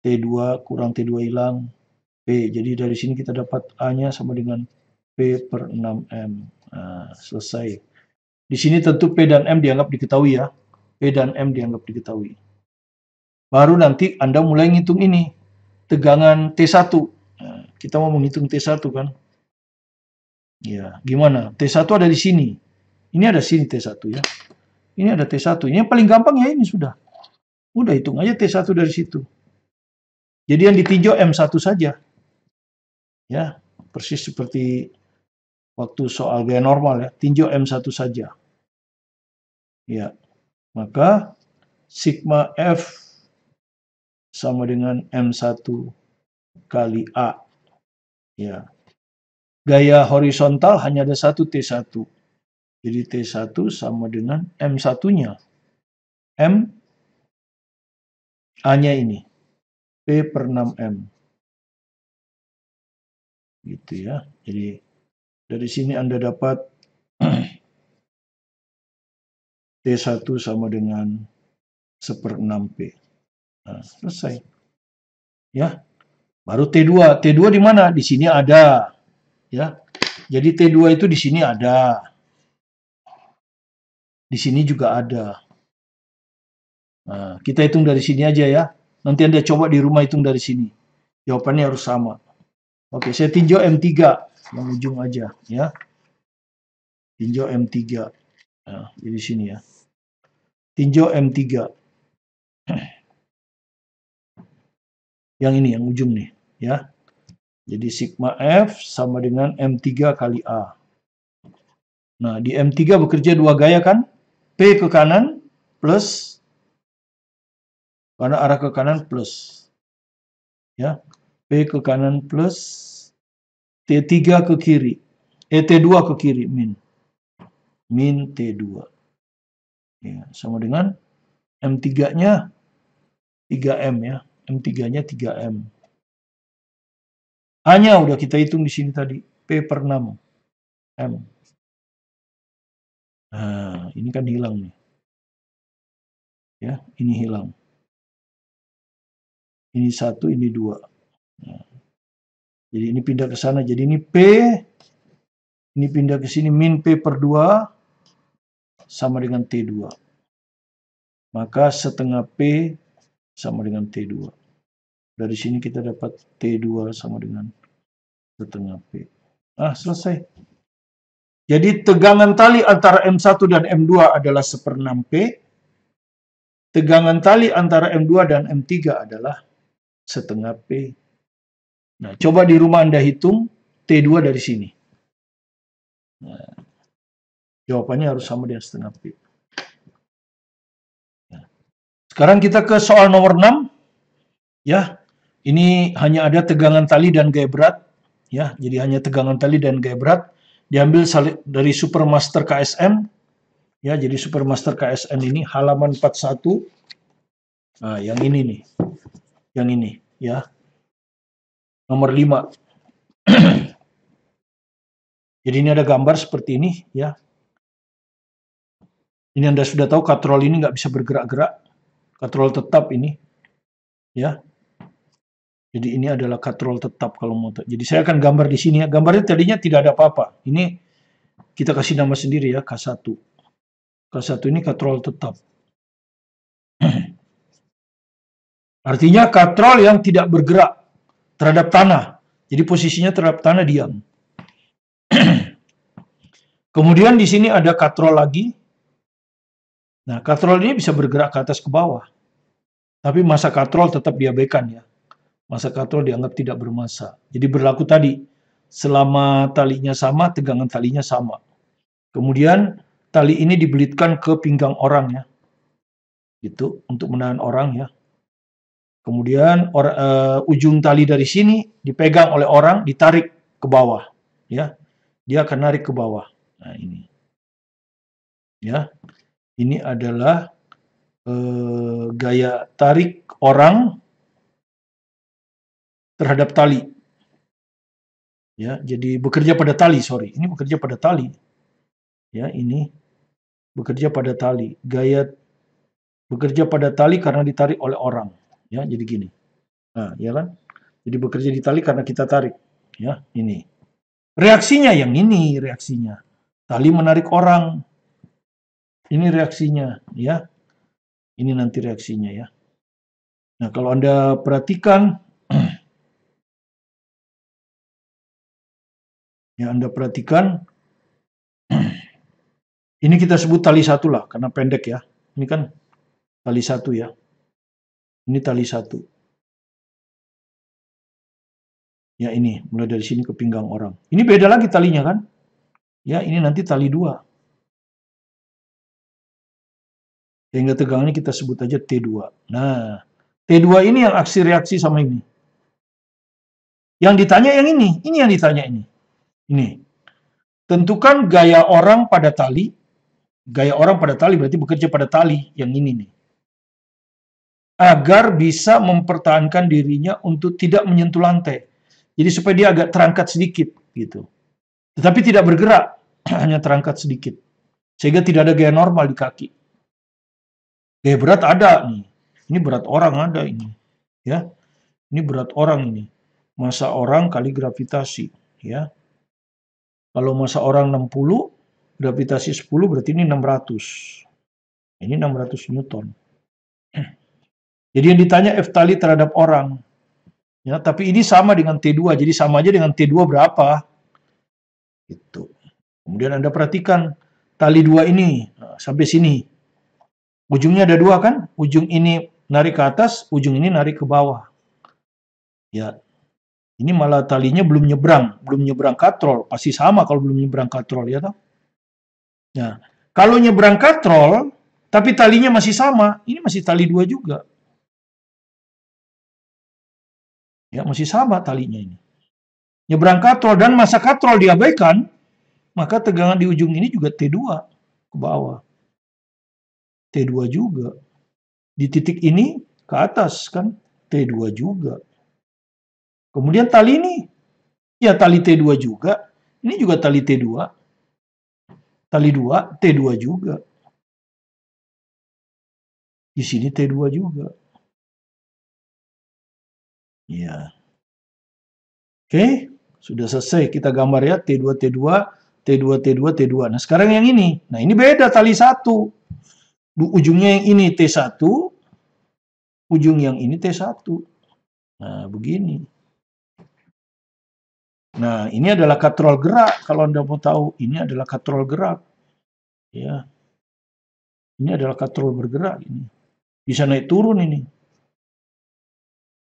T2 kurang T2 hilang. P. Jadi dari sini kita dapat A-nya sama dengan P per 6M. Nah, selesai. Di sini tentu P dan M dianggap diketahui ya. P dan M dianggap diketahui. Baru nanti Anda mulai ngitung ini. Tegangan T1. Nah, kita mau menghitung T1 kan. Ya, gimana? T1 ada di sini. Ini ada sini T1 ya. Ini ada T1. Ini yang paling gampang ya ini sudah. Udah hitung aja T1 dari situ. Jadi yang ditinjau M1 saja. Ya, persis seperti waktu soal gaya normal ya. Tinjau M1 saja. Ya. Maka sigma F sama dengan M1 kali A. Ya. Gaya horizontal hanya ada satu T1. Jadi T1 sama dengan M1-nya. M A-nya ini. P per 6M. Gitu ya. Jadi dari sini Anda dapat T1 sama dengan 1/6P. Nah, selesai. Ya. Baru T2. T2 di mana? Di sini ada. Ya. Jadi T2 itu di sini ada. Di sini juga ada. Nah, kita hitung dari sini aja ya. Nanti Anda coba di rumah hitung dari sini. Jawabannya harus sama. Oke, saya tinjau M3 yang ujung aja ya. Tinjau M3. Nah, di sini ya. Tinjau M3. Yang ini yang ujung nih ya. Jadi sigma F sama dengan M3 kali A. Nah, di M3 bekerja dua gaya kan? P ke kanan plus, karena arah ke kanan plus. Ya, P ke kanan plus, T3 ke kiri. T2 ke kiri, min. Min T2. Ya, sama dengan M3-nya 3M ya. M3-nya 3M. Hanya udah kita hitung di sini tadi. P per 6. M. Nah, ini kan hilang nih. Ya, ini hilang. Ini 1, ini 2. Nah, jadi ini pindah ke sana. Jadi ini P. Ini pindah ke sini. Min P per 2. Sama dengan T2. Maka setengah P sama dengan T2. Dari sini kita dapat T2 sama dengan setengah P. Ah, selesai. Jadi tegangan tali antara M1 dan M2 adalah 1/6P. Tegangan tali antara M2 dan M3 adalah setengah P. Nah, coba di rumah Anda hitung T2 dari sini. Nah, jawabannya harus sama dengan setengah P. Nah, Sekarang kita ke soal nomor 6. Ya, ini hanya ada tegangan tali dan gaya berat. Ya, jadi hanya tegangan tali dan gaya berat. Diambil dari Supermaster KSM. Ya, jadi Supermaster KSM ini halaman 41. Nah, yang ini nih. Yang ini, ya. Nomor 5. Jadi ini ada gambar seperti ini, ya. Ini Anda sudah tahu katrol ini nggak bisa bergerak-gerak. Katrol tetap ini, ya. Jadi ini adalah katrol tetap kalau mau. Jadi saya akan gambar di sini ya. Gambarnya tadinya tidak ada apa-apa. Ini kita kasih nama sendiri ya, K1. K1 ini katrol tetap. Artinya katrol yang tidak bergerak terhadap tanah. Jadi posisinya terhadap tanah diam. Kemudian di sini ada katrol lagi. Nah, katrol ini bisa bergerak ke atas ke bawah. Tapi massa katrol tetap diabaikan ya. Massa katrol dianggap tidak bermassa. Jadi berlaku tadi, selama talinya sama, tegangan talinya sama. Kemudian tali ini dibelitkan ke pinggang orang ya. Gitu, untuk menahan orang ya. Kemudian ujung tali dari sini dipegang oleh orang, ditarik ke bawah ya. Dia akan narik ke bawah. Nah, ini. Ya. Ini adalah gaya tarik orang terhadap tali. Ya, jadi bekerja pada tali, sorry. Ini bekerja pada tali. Ya, ini bekerja pada tali. Gaya bekerja pada tali karena ditarik oleh orang. Ya, jadi gini. Nah, ya kan? Jadi bekerja di tali karena kita tarik. Ya, ini. Reaksinya yang ini, reaksinya. Tali menarik orang. Ini reaksinya, ya. Ini nanti reaksinya, ya. Nah, kalau Anda perhatikan, ya Anda perhatikan, ini kita sebut tali satu lah, karena pendek ya. Ini kan tali satu ya. Ini tali satu. Ya ini, mulai dari sini ke pinggang orang. Ini beda lagi talinya kan? Ya, ini nanti tali dua. Sehingga tegangannya kita sebut aja T2. Nah, T2 ini yang aksi reaksi sama ini. Yang ditanya yang ini yang ditanya ini. Ini. Tentukan gaya orang pada tali. Gaya orang pada tali berarti bekerja pada tali yang ini nih. Agar bisa mempertahankan dirinya untuk tidak menyentuh lantai. Jadi supaya dia agak terangkat sedikit gitu. Tetapi tidak bergerak, hanya terangkat sedikit. Sehingga tidak ada gaya normal di kaki. Gaya berat ada nih. Ini berat orang ada ini. Ya. Ini berat orang ini. Massa orang kali gravitasi, ya. Kalau massa orang 60, gravitasi 10 berarti ini 600. Ini 600 Newton. Jadi yang ditanya F tali terhadap orang. Ya, tapi ini sama dengan T2, jadi sama aja dengan T2 berapa? Gitu. Kemudian Anda perhatikan tali 2 ini sampai sini. Ujungnya ada 2 kan? Ujung ini narik ke atas, ujung ini narik ke bawah. Ya. Ini malah talinya belum nyebrang katrol, pasti sama kalau belum nyebrang katrol ya toh. Nah, kalau nyebrang katrol tapi talinya masih sama, ini masih tali 2 juga. Ya, masih sama talinya ini. Nyebrang katrol dan massa katrol diabaikan, maka tegangan di ujung ini juga T2 ke bawah. T2 juga. Di titik ini ke atas kan T2 juga. Kemudian tali ini, ya tali T2 juga. Ini juga tali T2. Tali 2, T2 juga. Di sini T2 juga. Ya. Oke, sudah selesai. Kita gambar ya, T2, T2, T2, T2, T2. Nah, sekarang yang ini. Nah, ini beda tali 1. Ujungnya yang ini T1, ujung yang ini T1. Nah, begini. Nah, ini adalah katrol gerak. Kalau Anda mau tahu, ini adalah katrol gerak. Ya. Ini adalah katrol bergerak. Ini. Bisa naik turun ini.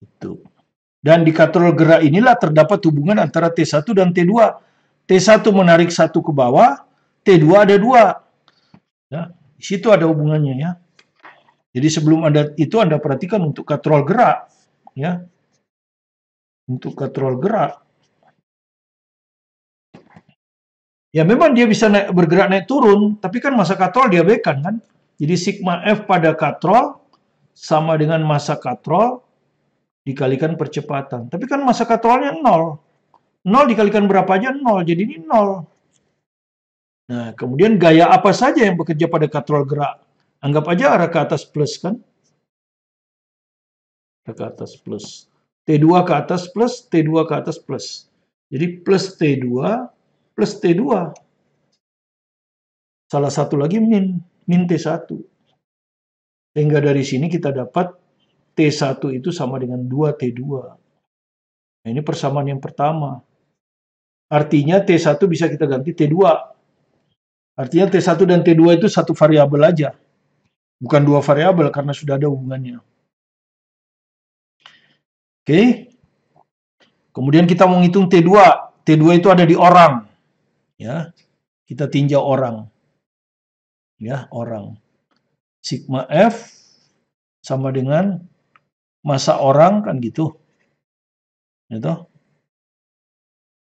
Itu. Dan di katrol gerak inilah terdapat hubungan antara T1 dan T2. T1 menarik 1 ke bawah, T2 ada 2. Ya. Di situ ada hubungannya ya. Jadi sebelum Anda perhatikan untuk katrol gerak, ya, untuk katrol gerak, ya memang dia bisa bergerak naik turun, tapi kan masa katrol diabaikan kan. Jadi sigma F pada katrol sama dengan masa katrol dikalikan percepatan. Tapi kan masa katrolnya 0. 0 dikalikan berapa aja 0, jadi ini 0. Nah, kemudian gaya apa saja yang bekerja pada katrol gerak? Anggap aja arah ke atas plus kan? Arah ke atas plus. T2 ke atas plus, T2 ke atas plus. Jadi plus T2, plus T2. Salah satu lagi min T1. Sehingga dari sini kita dapat T1 itu sama dengan 2T2. Nah, ini persamaan yang pertama. Artinya T1 bisa kita ganti T2. Artinya T1 dan T2 itu satu variabel aja. Bukan dua variabel karena sudah ada hubungannya. Oke. Kemudian kita mau ngitung T2. T2 itu ada di orang. Ya. Kita tinjau orang. Ya, orang. Sigma F sama dengan masa orang kan gitu. Gitu.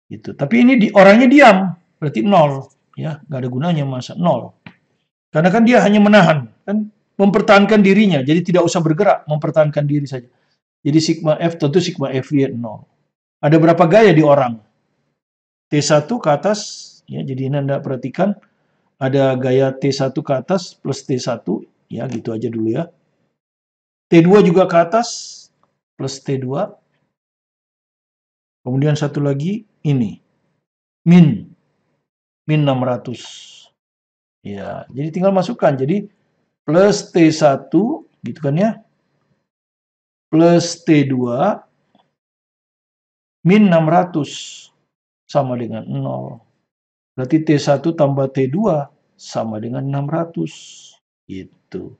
Gitu. Tapi ini orangnya diam, berarti 0. Ya, nggak ada gunanya masa 0. Karena kan dia hanya menahan, kan mempertahankan dirinya, jadi tidak usah bergerak, mempertahankan diri saja. Jadi sigma F tentu sigma FY 0. Ada berapa gaya di orang? T1 ke atas, ya, jadi ini Anda perhatikan, ada gaya T1 ke atas plus T1, ya gitu aja dulu ya. T2 juga ke atas plus T2. Kemudian satu lagi ini, min 600. Ya, jadi tinggal masukkan. Jadi plus T1 gitu kan ya. Plus T2 min 600 sama dengan 0. Berarti T1 tambah T2 sama dengan 600. Gitu.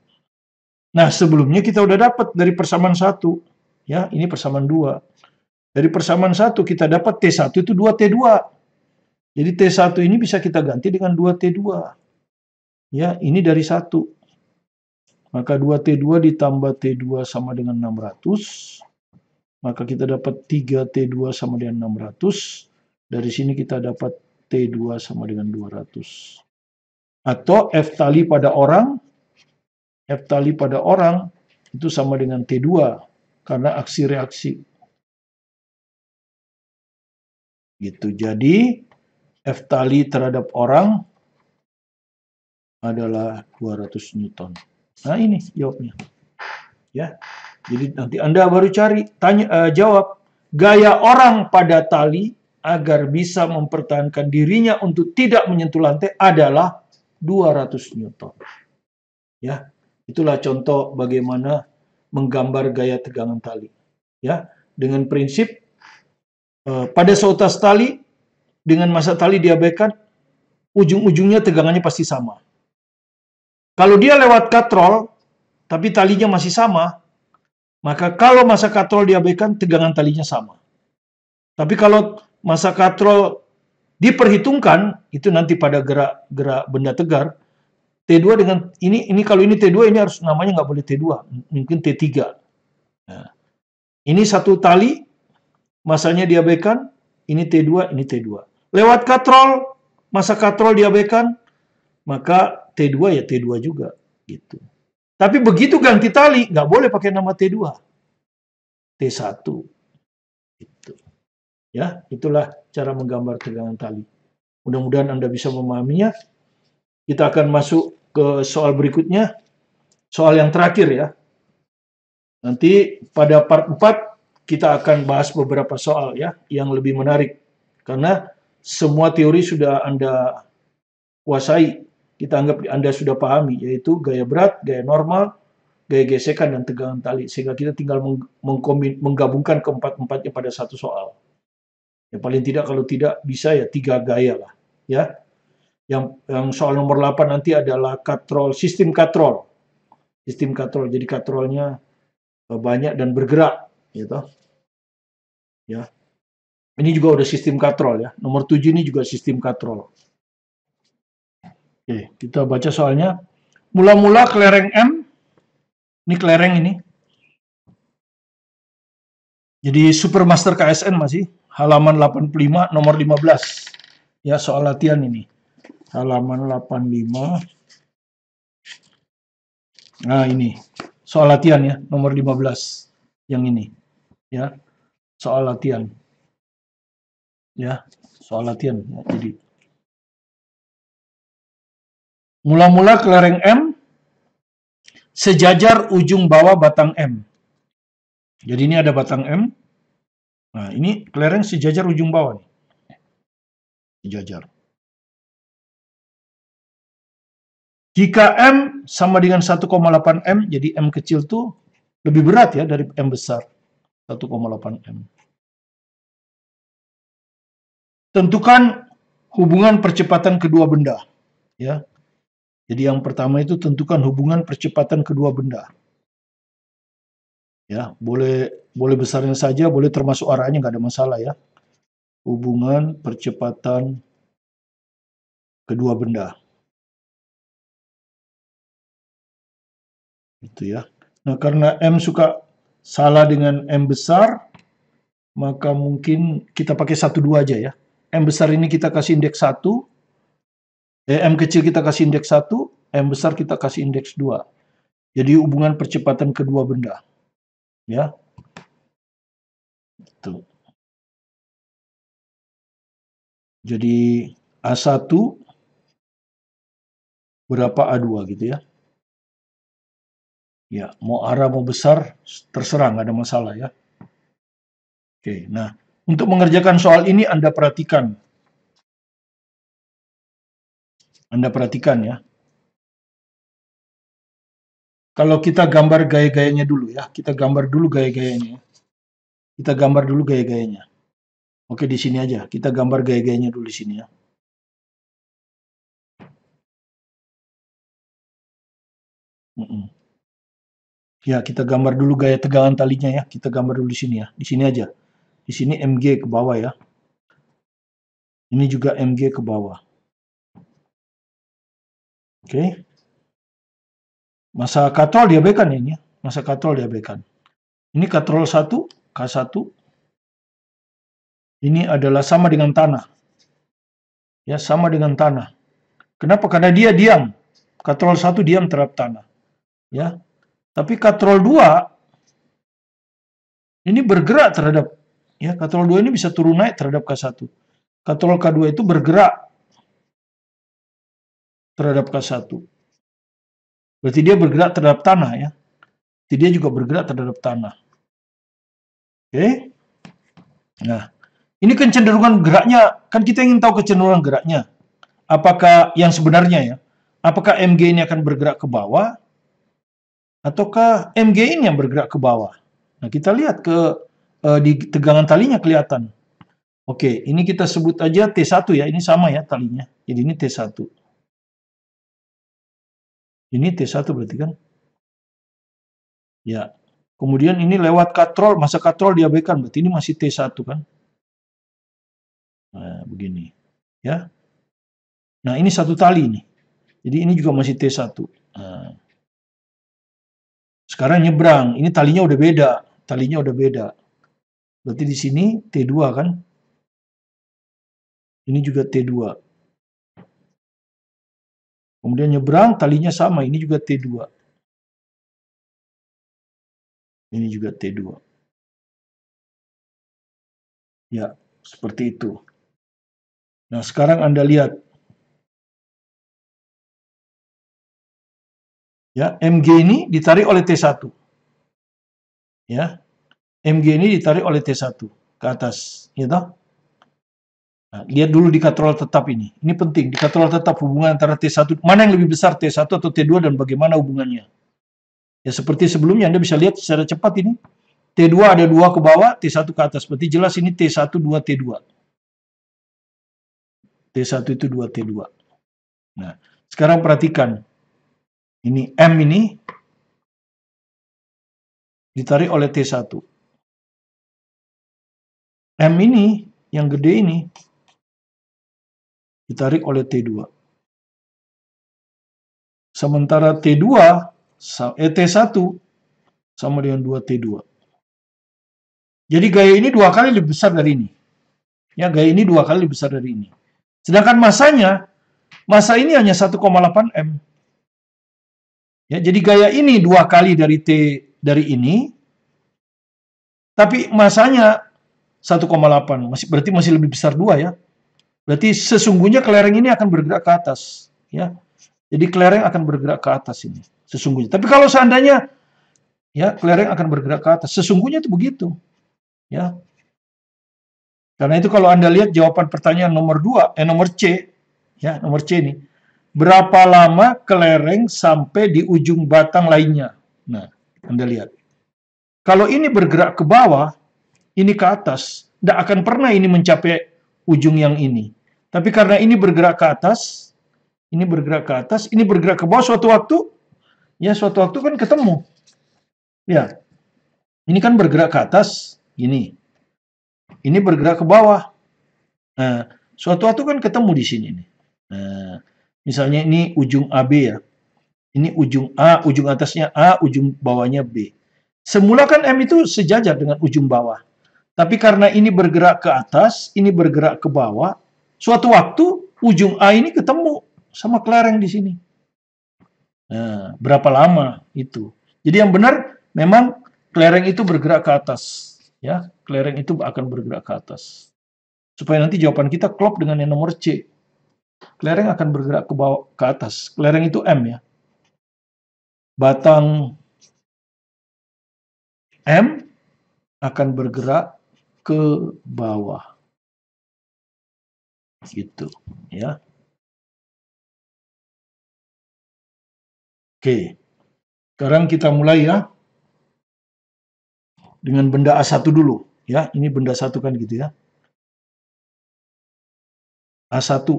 Nah, sebelumnya kita udah dapat dari persamaan 1. Ya, ini persamaan 2. Dari persamaan 1 kita dapat T1 itu 2T2. Jadi T1 ini bisa kita ganti dengan 2T2. Ya, ini dari 1. Maka 2T2 ditambah T2 sama dengan 600. Maka kita dapat 3T2 sama dengan 600. Dari sini kita dapat T2 sama dengan 200. Atau F tali pada orang itu sama dengan T2 karena aksi reaksi. Gitu. Jadi F tali terhadap orang adalah 200 Newton. Nah, ini jawabnya. Ya. Jadi nanti Anda baru jawab gaya orang pada tali agar bisa mempertahankan dirinya untuk tidak menyentuh lantai adalah 200 Newton. Ya. Itulah contoh bagaimana menggambar gaya tegangan tali. Ya, dengan prinsip pada seutas tali dengan masa tali diabaikan, ujung-ujungnya tegangannya pasti sama. Kalau dia lewat katrol, tapi talinya masih sama, maka kalau masa katrol diabaikan, tegangan talinya sama. Tapi kalau masa katrol diperhitungkan, itu nanti pada gerak benda tegar, T2 dengan ini kalau ini T2, ini harus namanya nggak boleh T2, mungkin T3. Nah, ini satu tali, masanya diabaikan, ini T2, ini T2. Lewat katrol, masa katrol diabaikan, maka T2 ya T2 juga. Gitu. Tapi begitu ganti tali, nggak boleh pakai nama T2. T1. Gitu. Ya, itulah cara menggambar tegangan tali. Mudah-mudahan Anda bisa memahaminya. Kita akan masuk ke soal berikutnya. Soal yang terakhir ya. Nanti pada part 4 kita akan bahas beberapa soal ya yang lebih menarik. Karena semua teori sudah Anda kuasai. Kita anggap Anda sudah pahami, yaitu gaya berat, gaya normal, gaya gesekan, dan tegangan tali. Sehingga kita tinggal menggabungkan keempat-empatnya pada satu soal. Ya, paling tidak kalau tidak bisa ya 3 gaya lah. Ya. Yang soal nomor 8 nanti adalah katrol, sistem katrol. Sistem katrol, jadi katrolnya banyak dan bergerak. Gitu. Ya. Ini juga udah sistem katrol ya. Nomor 7 ini juga sistem katrol. Oke, kita baca soalnya. Mula-mula kelereng M Ini kelereng ini. Jadi Supermaster KSN masih halaman 85 nomor 15. Ya, soal latihan ini. Halaman 85. Nah, ini. Soal latihan ya, nomor 15. Yang ini. Ya. Soal latihan. Ya, soal latihan. Ya, jadi mula-mula kelereng M sejajar ujung bawah batang M. Jadi ini ada batang M. Nah, ini kelereng sejajar ujung bawah nih. Sejajar. Jika M sama dengan 1,8 M, jadi M kecil tuh lebih berat ya dari M besar. 1,8 M. Tentukan hubungan percepatan kedua benda. Ya. Jadi yang pertama itu tentukan hubungan percepatan kedua benda. Ya, boleh besarnya saja, boleh termasuk arahnya, nggak ada masalah ya. Hubungan percepatan kedua benda. Itu ya. Nah, karena M suka salah dengan M besar, maka mungkin kita pakai 1,2 aja ya. M besar ini kita kasih indeks 1, M kecil kita kasih indeks 1, M besar kita kasih indeks 2. Jadi hubungan percepatan kedua benda. Ya. Tuh. Jadi A1 berapa A2 gitu ya. Ya, mau arah mau besar terserah, nggak ada masalah ya. Oke, nah untuk mengerjakan soal ini Anda perhatikan. Anda perhatikan ya. Kalau kita gambar gaya-gayanya dulu ya, kita gambar dulu gaya-gayanya. Kita gambar dulu gaya-gayanya. Oke, di sini aja. Kita gambar gaya-gayanya dulu di sini ya. Ya, kita gambar dulu gaya tegangan talinya ya. Kita gambar dulu di sini ya. Di sini aja. Di sini MG ke bawah ya. Ini juga MG ke bawah. Oke. Masa katrol diabaikan ya ini ya. Masa katrol diabaikan. Ini katrol 1, K1. Ini adalah sama dengan tanah. Ya, sama dengan tanah. Kenapa? Karena dia diam. Katrol 1 diam terhadap tanah. Ya. Tapi katrol 2 ini bergerak terhadap, ya, katrol 2 ini bisa turun naik terhadap K1. Katrol K2 itu bergerak terhadap K1. Berarti dia bergerak terhadap tanah ya. Jadi dia juga bergerak terhadap tanah. Oke. Nah, ini kecenderungan geraknya, kan kita ingin tahu kecenderungan geraknya. Apakah yang sebenarnya ya? Apakah MG ini akan bergerak ke bawah? Ataukah MG ini yang bergerak ke bawah? Nah, kita lihat di tegangan talinya kelihatan. Oke, ini kita sebut aja T1 ya. Ini sama ya talinya. Jadi ini T1. Ini T1 berarti kan? Ya. Kemudian ini lewat katrol, masa katrol diabaikan. Berarti ini masih T1 kan? Nah, begini. Ya. Nah, ini satu tali nih. Jadi ini juga masih T1. Nah. Sekarang nyebrang. Ini talinya udah beda. Talinya udah beda. Berarti di sini T2 kan? Ini juga T2. Kemudian nyebrang, talinya sama. Ini juga T2. Ini juga T2. Ya, seperti itu. Nah, sekarang Anda lihat. Ya, MG ini ditarik oleh T1. Ya, MG ini ditarik oleh T1 ke atas. Ya toh? Nah, lihat dulu di katrol tetap ini. Ini penting. Di katrol tetap hubungan antara T1. Mana yang lebih besar, T1 atau T2 dan bagaimana hubungannya. Ya, seperti sebelumnya Anda bisa lihat secara cepat ini. T2 ada 2 ke bawah, T1 ke atas. Berarti jelas ini T1, 2, T2. T1 itu 2, T2. Nah, sekarang perhatikan. Ini M ini ditarik oleh T1. M ini, yang gede ini, ditarik oleh T2. Sementara T1 sama dengan 2T2. Jadi gaya ini 2 kali lebih besar dari ini. Ya, gaya ini 2 kali lebih besar dari ini. Sedangkan massa ini hanya 1,8 M. Ya, jadi gaya ini 2 kali dari T dari ini, tapi massanya 1,8, berarti masih lebih besar 2 ya. Berarti sesungguhnya kelereng ini akan bergerak ke atas, ya. Jadi kelereng akan bergerak ke atas ini, sesungguhnya. Tapi kalau seandainya ya kelereng akan bergerak ke atas, sesungguhnya itu begitu, ya. Karena itu kalau Anda lihat jawaban pertanyaan nomor C, ya, nomor C ini. Berapa lama kelereng sampai di ujung batang lainnya? Nah, Anda lihat. Kalau ini bergerak ke bawah, ini ke atas, tidak akan pernah ini mencapai ujung yang ini. Tapi karena ini bergerak ke atas, ini bergerak ke atas, ini bergerak ke bawah, suatu waktu kan ketemu. Ya, ini kan bergerak ke atas, gini. Ini bergerak ke bawah. Nah, suatu waktu kan ketemu di sini nih. Nah, misalnya ini ujung AB ya. Ini ujung A, ujung atasnya A, ujung bawahnya B. Semula kan M itu sejajar dengan ujung bawah. Tapi karena ini bergerak ke atas, ini bergerak ke bawah, suatu waktu ujung A ini ketemu sama kelereng di sini. Nah, berapa lama itu? Jadi yang benar memang kelereng itu bergerak ke atas, ya. Kelereng itu akan bergerak ke atas. Supaya nanti jawaban kita klop dengan yang nomor C. Kelereng akan bergerak ke bawah ke atas. Kelereng itu M ya. Batang M akan bergerak ke bawah. Gitu, ya. Oke. Sekarang kita mulai ya. Dengan benda A1 dulu, ya. Ini benda 1 kan gitu ya. A1.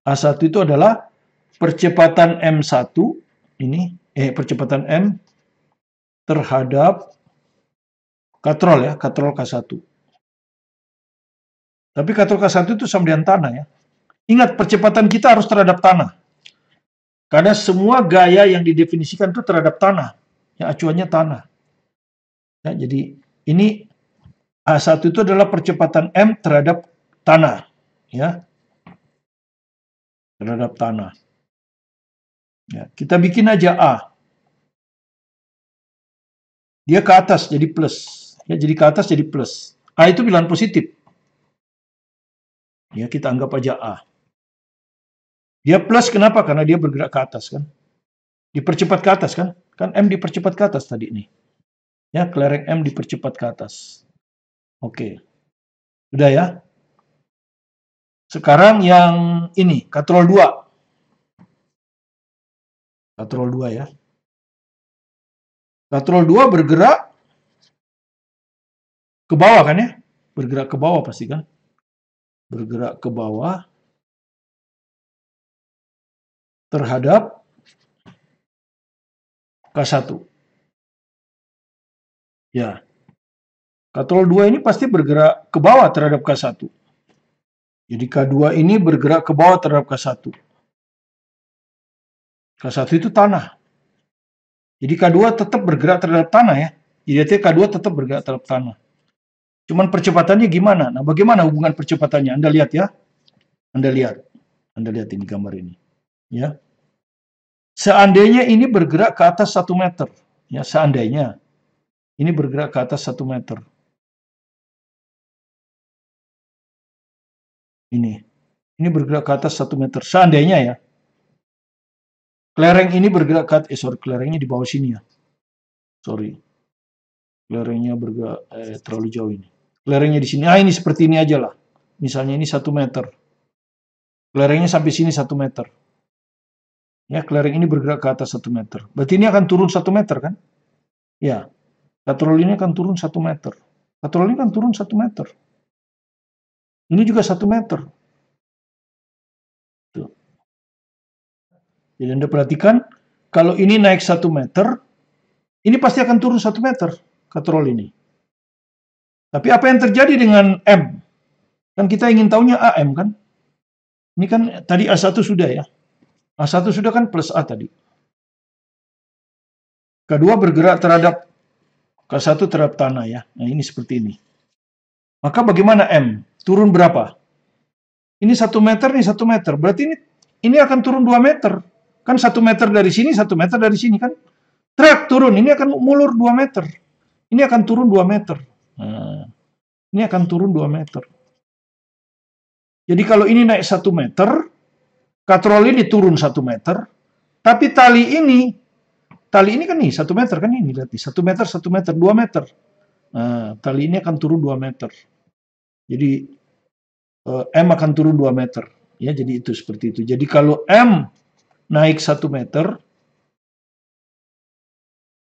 A1 itu adalah percepatan M1 ini percepatan M terhadap katrol ya, katrol K1. Tapi katrol K1 itu sama dengan tanah ya. Ingat, percepatan kita harus terhadap tanah. Karena semua gaya yang didefinisikan itu terhadap tanah. Ya, acuannya tanah. Ya, jadi ini A1 itu adalah percepatan M terhadap tanah. Ya. Terhadap tanah. Ya, kita bikin aja A. Dia ke atas jadi plus. Ya, jadi ke atas jadi plus. A itu bilangan positif. Ya, kita anggap aja A. Dia plus kenapa? Karena dia bergerak ke atas kan. Dipercepat ke atas kan? Kan M dipercepat ke atas tadi nih. Ya, kelereng M dipercepat ke atas. Oke. Sudah ya? Sekarang yang ini, katrol 2. Katrol 2 ya. Katrol 2 bergerak ke bawah kan ya? Bergerak ke bawah pasti kan? Bergerak ke bawah terhadap K1. Ya. Katrol 2 ini pasti bergerak ke bawah terhadap K1. Jadi K2 ini bergerak ke bawah terhadap K1. K1 itu tanah. Jadi K2 tetap bergerak terhadap tanah ya. Jadi K2 tetap bergerak terhadap tanah. Cuman percepatannya gimana? Nah, bagaimana hubungan percepatannya? Anda lihat ya. Anda lihat ini gambar ini. Ya. Seandainya ini bergerak ke atas 1 meter. Ya, seandainya ini bergerak ke atas 1 meter. Ini bergerak ke atas 1 meter. Seandainya ya. Kelereng ini bergerak ke atas. Kelerengnya di bawah sini ya. Kelerengnya bergerak terlalu jauh ini. Kelerengnya di sini. Ini seperti ini aja lah. Misalnya ini 1 meter. Kelerengnya sampai sini 1 meter. Ya, kelereng ini bergerak ke atas 1 meter. Berarti ini akan turun 1 meter kan? Ya. Katrol ini akan turun 1 meter. Katrol ini akan turun 1 meter. Ini juga 1 meter. Tuh. Jadi Anda perhatikan, kalau ini naik 1 meter, ini pasti akan turun 1 meter, katrol ini. Tapi apa yang terjadi dengan M? Kan kita ingin tahunya AM kan? Ini kan tadi A1 sudah ya. A1 sudah kan plus A tadi. K2 bergerak terhadap K1 terhadap tanah ya. Nah, ini seperti ini. Maka bagaimana M? Turun berapa? Ini 1 meter, nih 1 meter. Berarti ini akan turun 2 meter. Kan 1 meter dari sini, 1 meter dari sini kan. Truk turun, ini akan mulur 2 meter. Ini akan turun 2 meter. Nah, ini akan turun 2 meter. Jadi kalau ini naik 1 meter, katrol ini turun 1 meter, tapi tali ini kan nih 1 meter kan ini, lihat nih 1 meter, 1 meter, 2 meter. Nah, tali ini akan turun 2 meter. Jadi M akan turun 2 meter. Ya, jadi itu seperti itu. Jadi kalau M naik 1 meter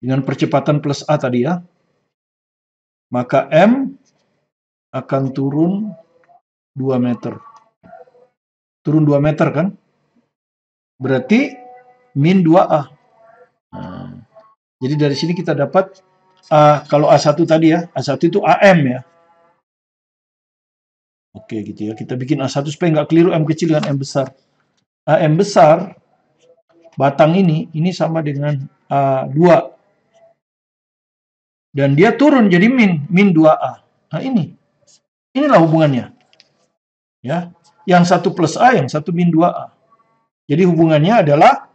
dengan percepatan plus A tadi ya, maka M akan turun 2 meter. Turun 2 meter kan? Berarti min 2A. Nah, jadi dari sini kita dapat kalau A1 tadi ya, A1 itu AM ya. Oke gitu ya, kita bikin A1 supaya nggak keliru M kecil dengan M besar. AM besar, batang ini sama dengan A2. Dan dia turun jadi min 2A. Nah inilah hubungannya. Ya, yang satu plus A, yang satu min 2A. Jadi hubungannya adalah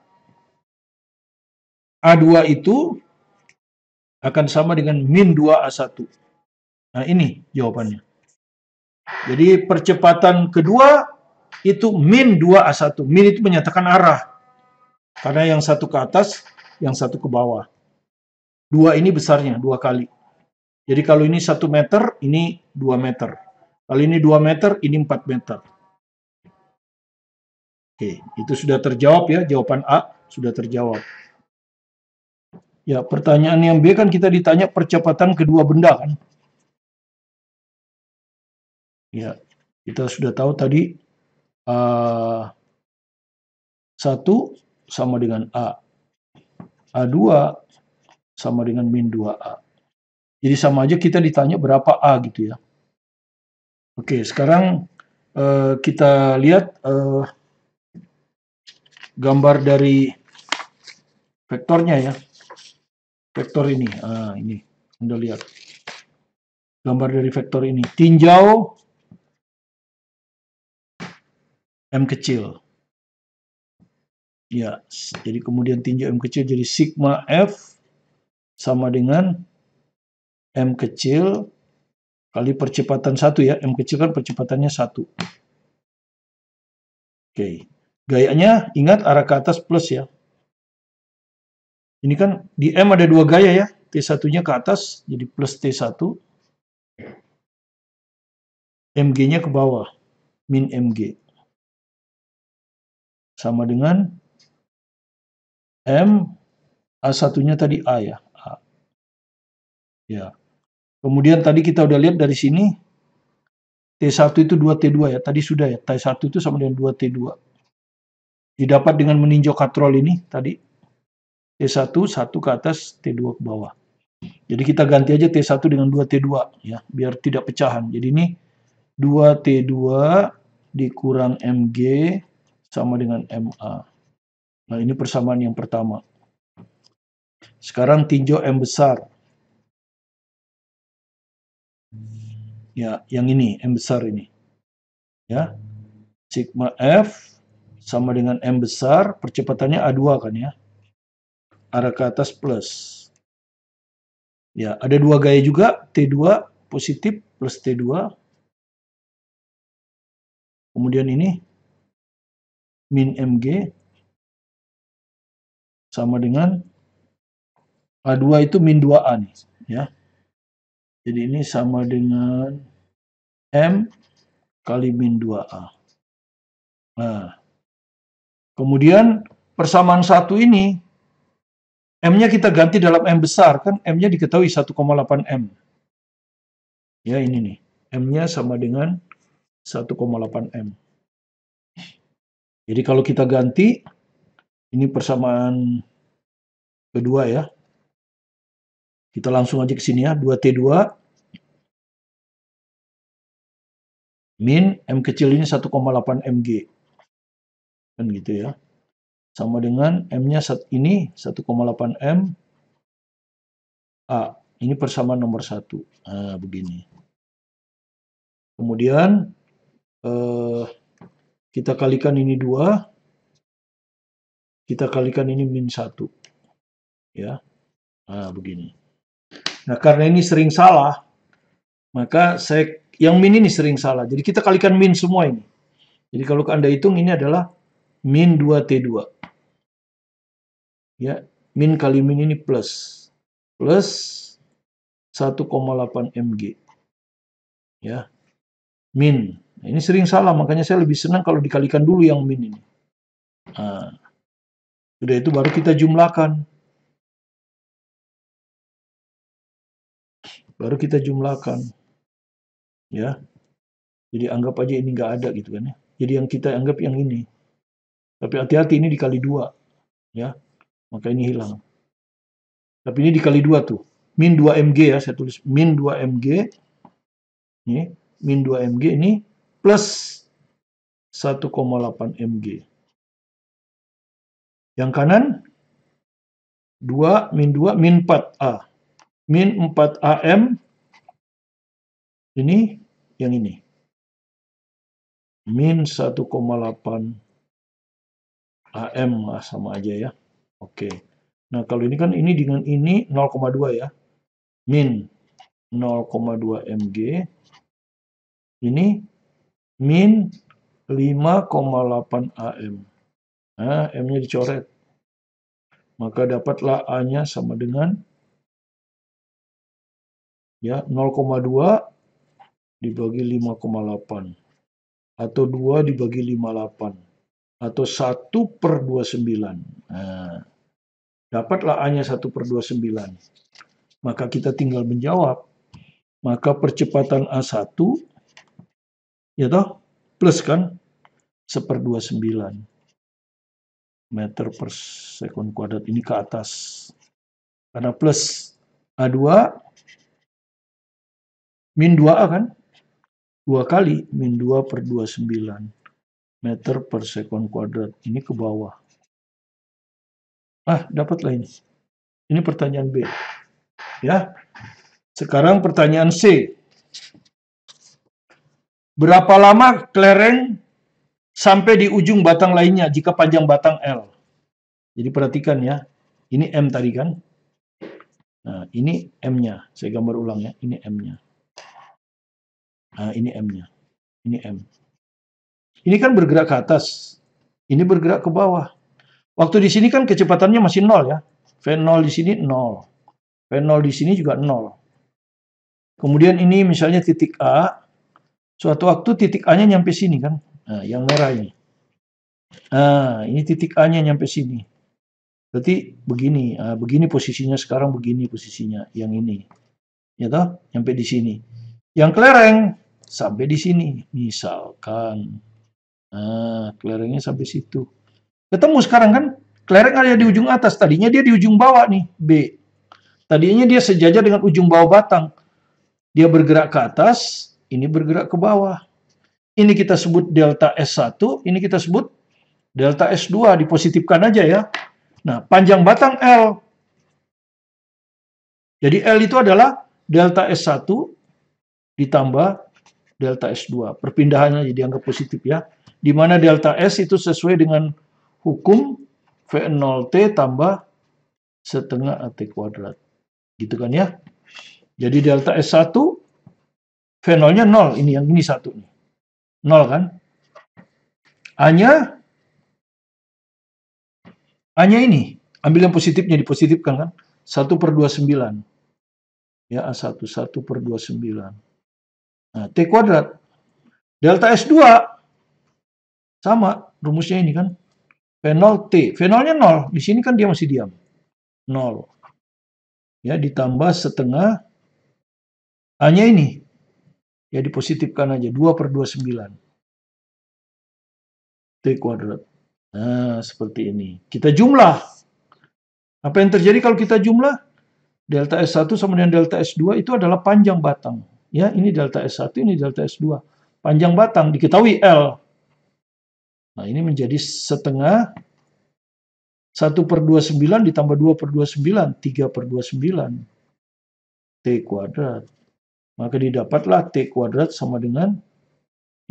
A2 itu akan sama dengan min 2A1. Nah ini jawabannya. Jadi percepatan kedua itu min 2A1. Min itu menyatakan arah. Karena yang satu ke atas, yang satu ke bawah. 2 ini besarnya, 2 kali. Jadi kalau ini 1 meter, ini 2 meter. Kalau ini 2 meter, ini 4 meter. Oke, itu sudah terjawab ya, jawaban A sudah terjawab. Ya, pertanyaan yang B kan kita ditanya percepatan kedua benda kan. Ya, kita sudah tahu tadi 1 sama dengan A. A2 sama dengan min 2A. Jadi sama aja kita ditanya berapa A gitu ya. Oke, sekarang kita lihat gambar dari vektornya ya. Vektor ini, ini Anda lihat. Gambar dari vektor ini. Tinjau M kecil. Ya, jadi kemudian tinjau M kecil jadi sigma F sama dengan M kecil kali percepatan 1 ya. M kecil kan percepatannya 1. Oke. Gayanya ingat arah ke atas plus ya. Ini kan di M ada 2 gaya ya. T1-nya ke atas jadi plus T1. MG-nya ke bawah. Min MG. Sama dengan M A1-nya tadi A ya. A. Ya. Kemudian tadi kita udah lihat dari sini T1 itu 2T2 ya. Tadi sudah ya. T1 itu sama dengan 2T2. Didapat dengan meninjau katrol ini tadi. T1 1 ke atas, T2 ke bawah. Jadi kita ganti aja T1 dengan 2T2 ya, biar tidak pecahan. Jadi ini 2T2 dikurang MG sama dengan MA. Nah, ini persamaan yang pertama. Sekarang tinjau M besar. Ya, yang ini M besar ini. Ya. Sigma F sama dengan M besar, percepatannya A2 kan ya. Arah ke atas plus. Ya, ada 2 gaya juga, T2 positif plus T2. Kemudian ini min MG sama dengan A2 itu min 2A nih, ya. Jadi ini sama dengan M kali min 2A. Nah, kemudian persamaan 1 ini, M-nya kita ganti dalam M besar, kan M-nya diketahui 1,8 M. Ya, ini nih. M-nya sama dengan 1,8 M. Jadi kalau kita ganti, ini persamaan kedua ya. Kita langsung aja ke sini ya, 2T2 min M kecil ini 1,8 Mg. Kan gitu ya. Sama dengan M-nya ini 1,8 M A. Ini persamaan nomor 1. Nah, begini. Kemudian kita kalikan ini 2, kita kalikan ini min 1. Ya. Nah, begini. Nah, karena ini sering salah, maka yang min ini sering salah. Jadi kita kalikan min semua ini. Jadi kalau Anda hitung ini adalah min 2T2. Ya, min kali min ini plus 1,8 mg. Ya. Min. Nah, ini sering salah, makanya saya lebih senang kalau dikalikan dulu yang min ini. Nah, sudah itu baru kita jumlahkan. Ya. Jadi anggap aja ini nggak ada gitu kan ya. Jadi yang kita anggap yang ini. Tapi hati-hati ini dikali 2. Ya. Maka ini hilang. Tapi ini dikali 2 tuh. Min 2 mg ya, saya tulis min 2 mg. Ini min 2 mg ini plus 1,8 mg. Yang kanan 2 min 4A. Min 4AM ini yang ini. Min 1,8 AM sama aja ya. Oke. Nah, kalau ini kan ini dengan ini 0,2 ya. Min 0,2 mg. Ini min 5,8 AM. Nah, M-nya dicoret. Maka dapatlah A-nya sama dengan ya 0,2 dibagi 5,8. Atau 2 dibagi 58. Atau 1/29. Nah, dapatlah A-nya 1/29. Maka kita tinggal menjawab. Maka percepatan A1, ya toh, plus kan, 1/29 meter per sekon kuadrat, ini ke atas. Karena plus A2, min 2A kan, 2 kali, min 2/29 meter per sekon kuadrat, ini ke bawah. Dapatlah ini. Ini pertanyaan B. Ya. Sekarang pertanyaan C. Berapa lama kelereng sampai di ujung batang lainnya jika panjang batang L? Jadi perhatikan ya. Ini M tadi kan. Nah, ini M-nya. Saya gambar ulang ya. Ini M-nya. Nah, ini M-nya. Ini M. Ini kan bergerak ke atas. Ini bergerak ke bawah. Waktu di sini kan kecepatannya masih 0 ya. V0 di sini 0. V0 di sini juga 0. Kemudian ini misalnya titik A. Suatu waktu titik A-nya nyampe sini kan. Nah, yang merah ini. Nah, ini titik A-nya nyampe sini. Berarti begini. Begini posisinya sekarang, begini posisinya. Yang ini. Ya toh? Nyampe di sini. Yang kelereng sampai di sini. Misalkan. Nah, kelerengnya sampai situ. Ketemu sekarang kan. Kelereng ada di ujung atas. Tadinya dia di ujung bawah nih. B. Tadinya dia sejajar dengan ujung bawah batang. Dia bergerak ke atas, ini bergerak ke bawah. Ini kita sebut delta S1, ini kita sebut delta S2, dipositifkan aja ya. Nah, panjang batang L. Jadi L itu adalah delta S1 ditambah delta S2. Perpindahannya jadi dianggap positif ya. Di mana delta S itu sesuai dengan hukum V0T tambah setengah AT kuadrat. Gitu kan ya. Jadi delta S1, V0-nya 0. Ini yang ini 1 nih. 0 kan? A-nya ini. Ambil yang positifnya, dipositifkan kan? 1/29. Ya, A1, 1/29. Nah, T kuadrat. Delta S2, sama. Rumusnya ini kan? V0T. V0-nya 0. Di sini kan dia masih diam. 0. Ya, ditambah setengah. A-nya ini. Ya, dipositifkan aja. 2/29. T kuadrat. Nah, seperti ini. Kita jumlah. Apa yang terjadi kalau kita jumlah? Delta S1 sama dengan delta S2 itu adalah panjang batang. Ya, ini delta S1, ini delta S2. Panjang batang, diketahui L. Nah, ini menjadi setengah 1/29 ditambah 2/29, 3/29. T kuadrat. Maka didapatlah T kuadrat sama dengan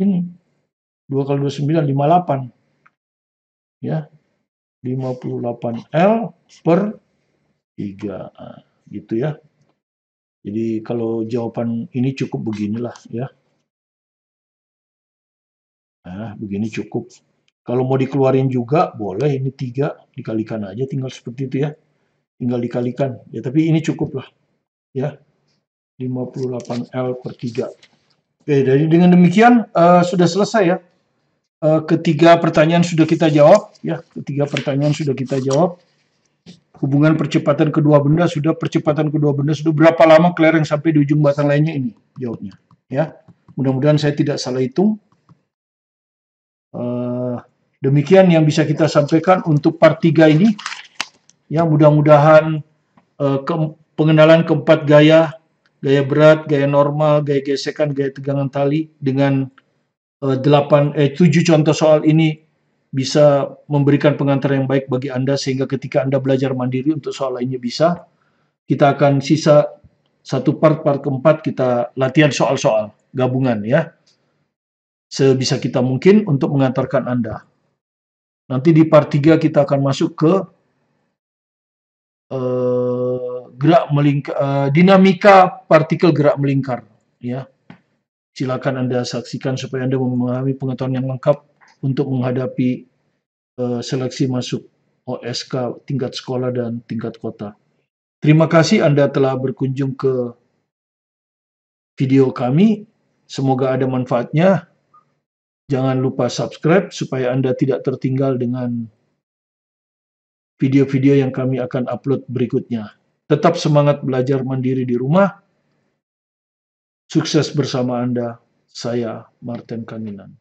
ini. 2 kali 29, 58. Ya, 58L per 3. Nah, gitu ya. Jadi kalau jawaban ini cukup beginilah ya. Nah, begini cukup. Kalau mau dikeluarin juga boleh, ini 3 dikalikan aja, tinggal seperti itu ya. Tinggal dikalikan. Ya, tapi ini cukup lah. Ya, 58L per 3. Oke, jadi dengan demikian sudah selesai ya. Ketiga pertanyaan sudah kita jawab. Ya, ketiga pertanyaan sudah kita jawab. Hubungan percepatan kedua benda sudah, berapa lama kelereng sampai di ujung batang lainnya, ini jawabnya. Ya, mudah-mudahan saya tidak salah hitung. Demikian yang bisa kita sampaikan untuk part 3 ini. Ya, mudah-mudahan pengenalan keempat gaya berat, gaya normal, gaya gesekan, gaya tegangan tali dengan 7 contoh soal ini bisa memberikan pengantar yang baik bagi Anda, sehingga ketika Anda belajar mandiri untuk soal lainnya bisa. Kita akan sisa satu part keempat, kita latihan soal-soal gabungan ya. Sebisa kita mungkin untuk mengantarkan Anda. Nanti di part 3 kita akan masuk ke dinamika partikel gerak melingkar ya. Silakan Anda saksikan supaya Anda memahami pengetahuan yang lengkap untuk menghadapi seleksi masuk OSK tingkat sekolah dan tingkat kota. Terima kasih Anda telah berkunjung ke video kami. Semoga ada manfaatnya. Jangan lupa subscribe supaya Anda tidak tertinggal dengan video-video yang kami akan upload berikutnya. Tetap semangat belajar mandiri di rumah. Sukses bersama Anda. Saya Martin Kaninan.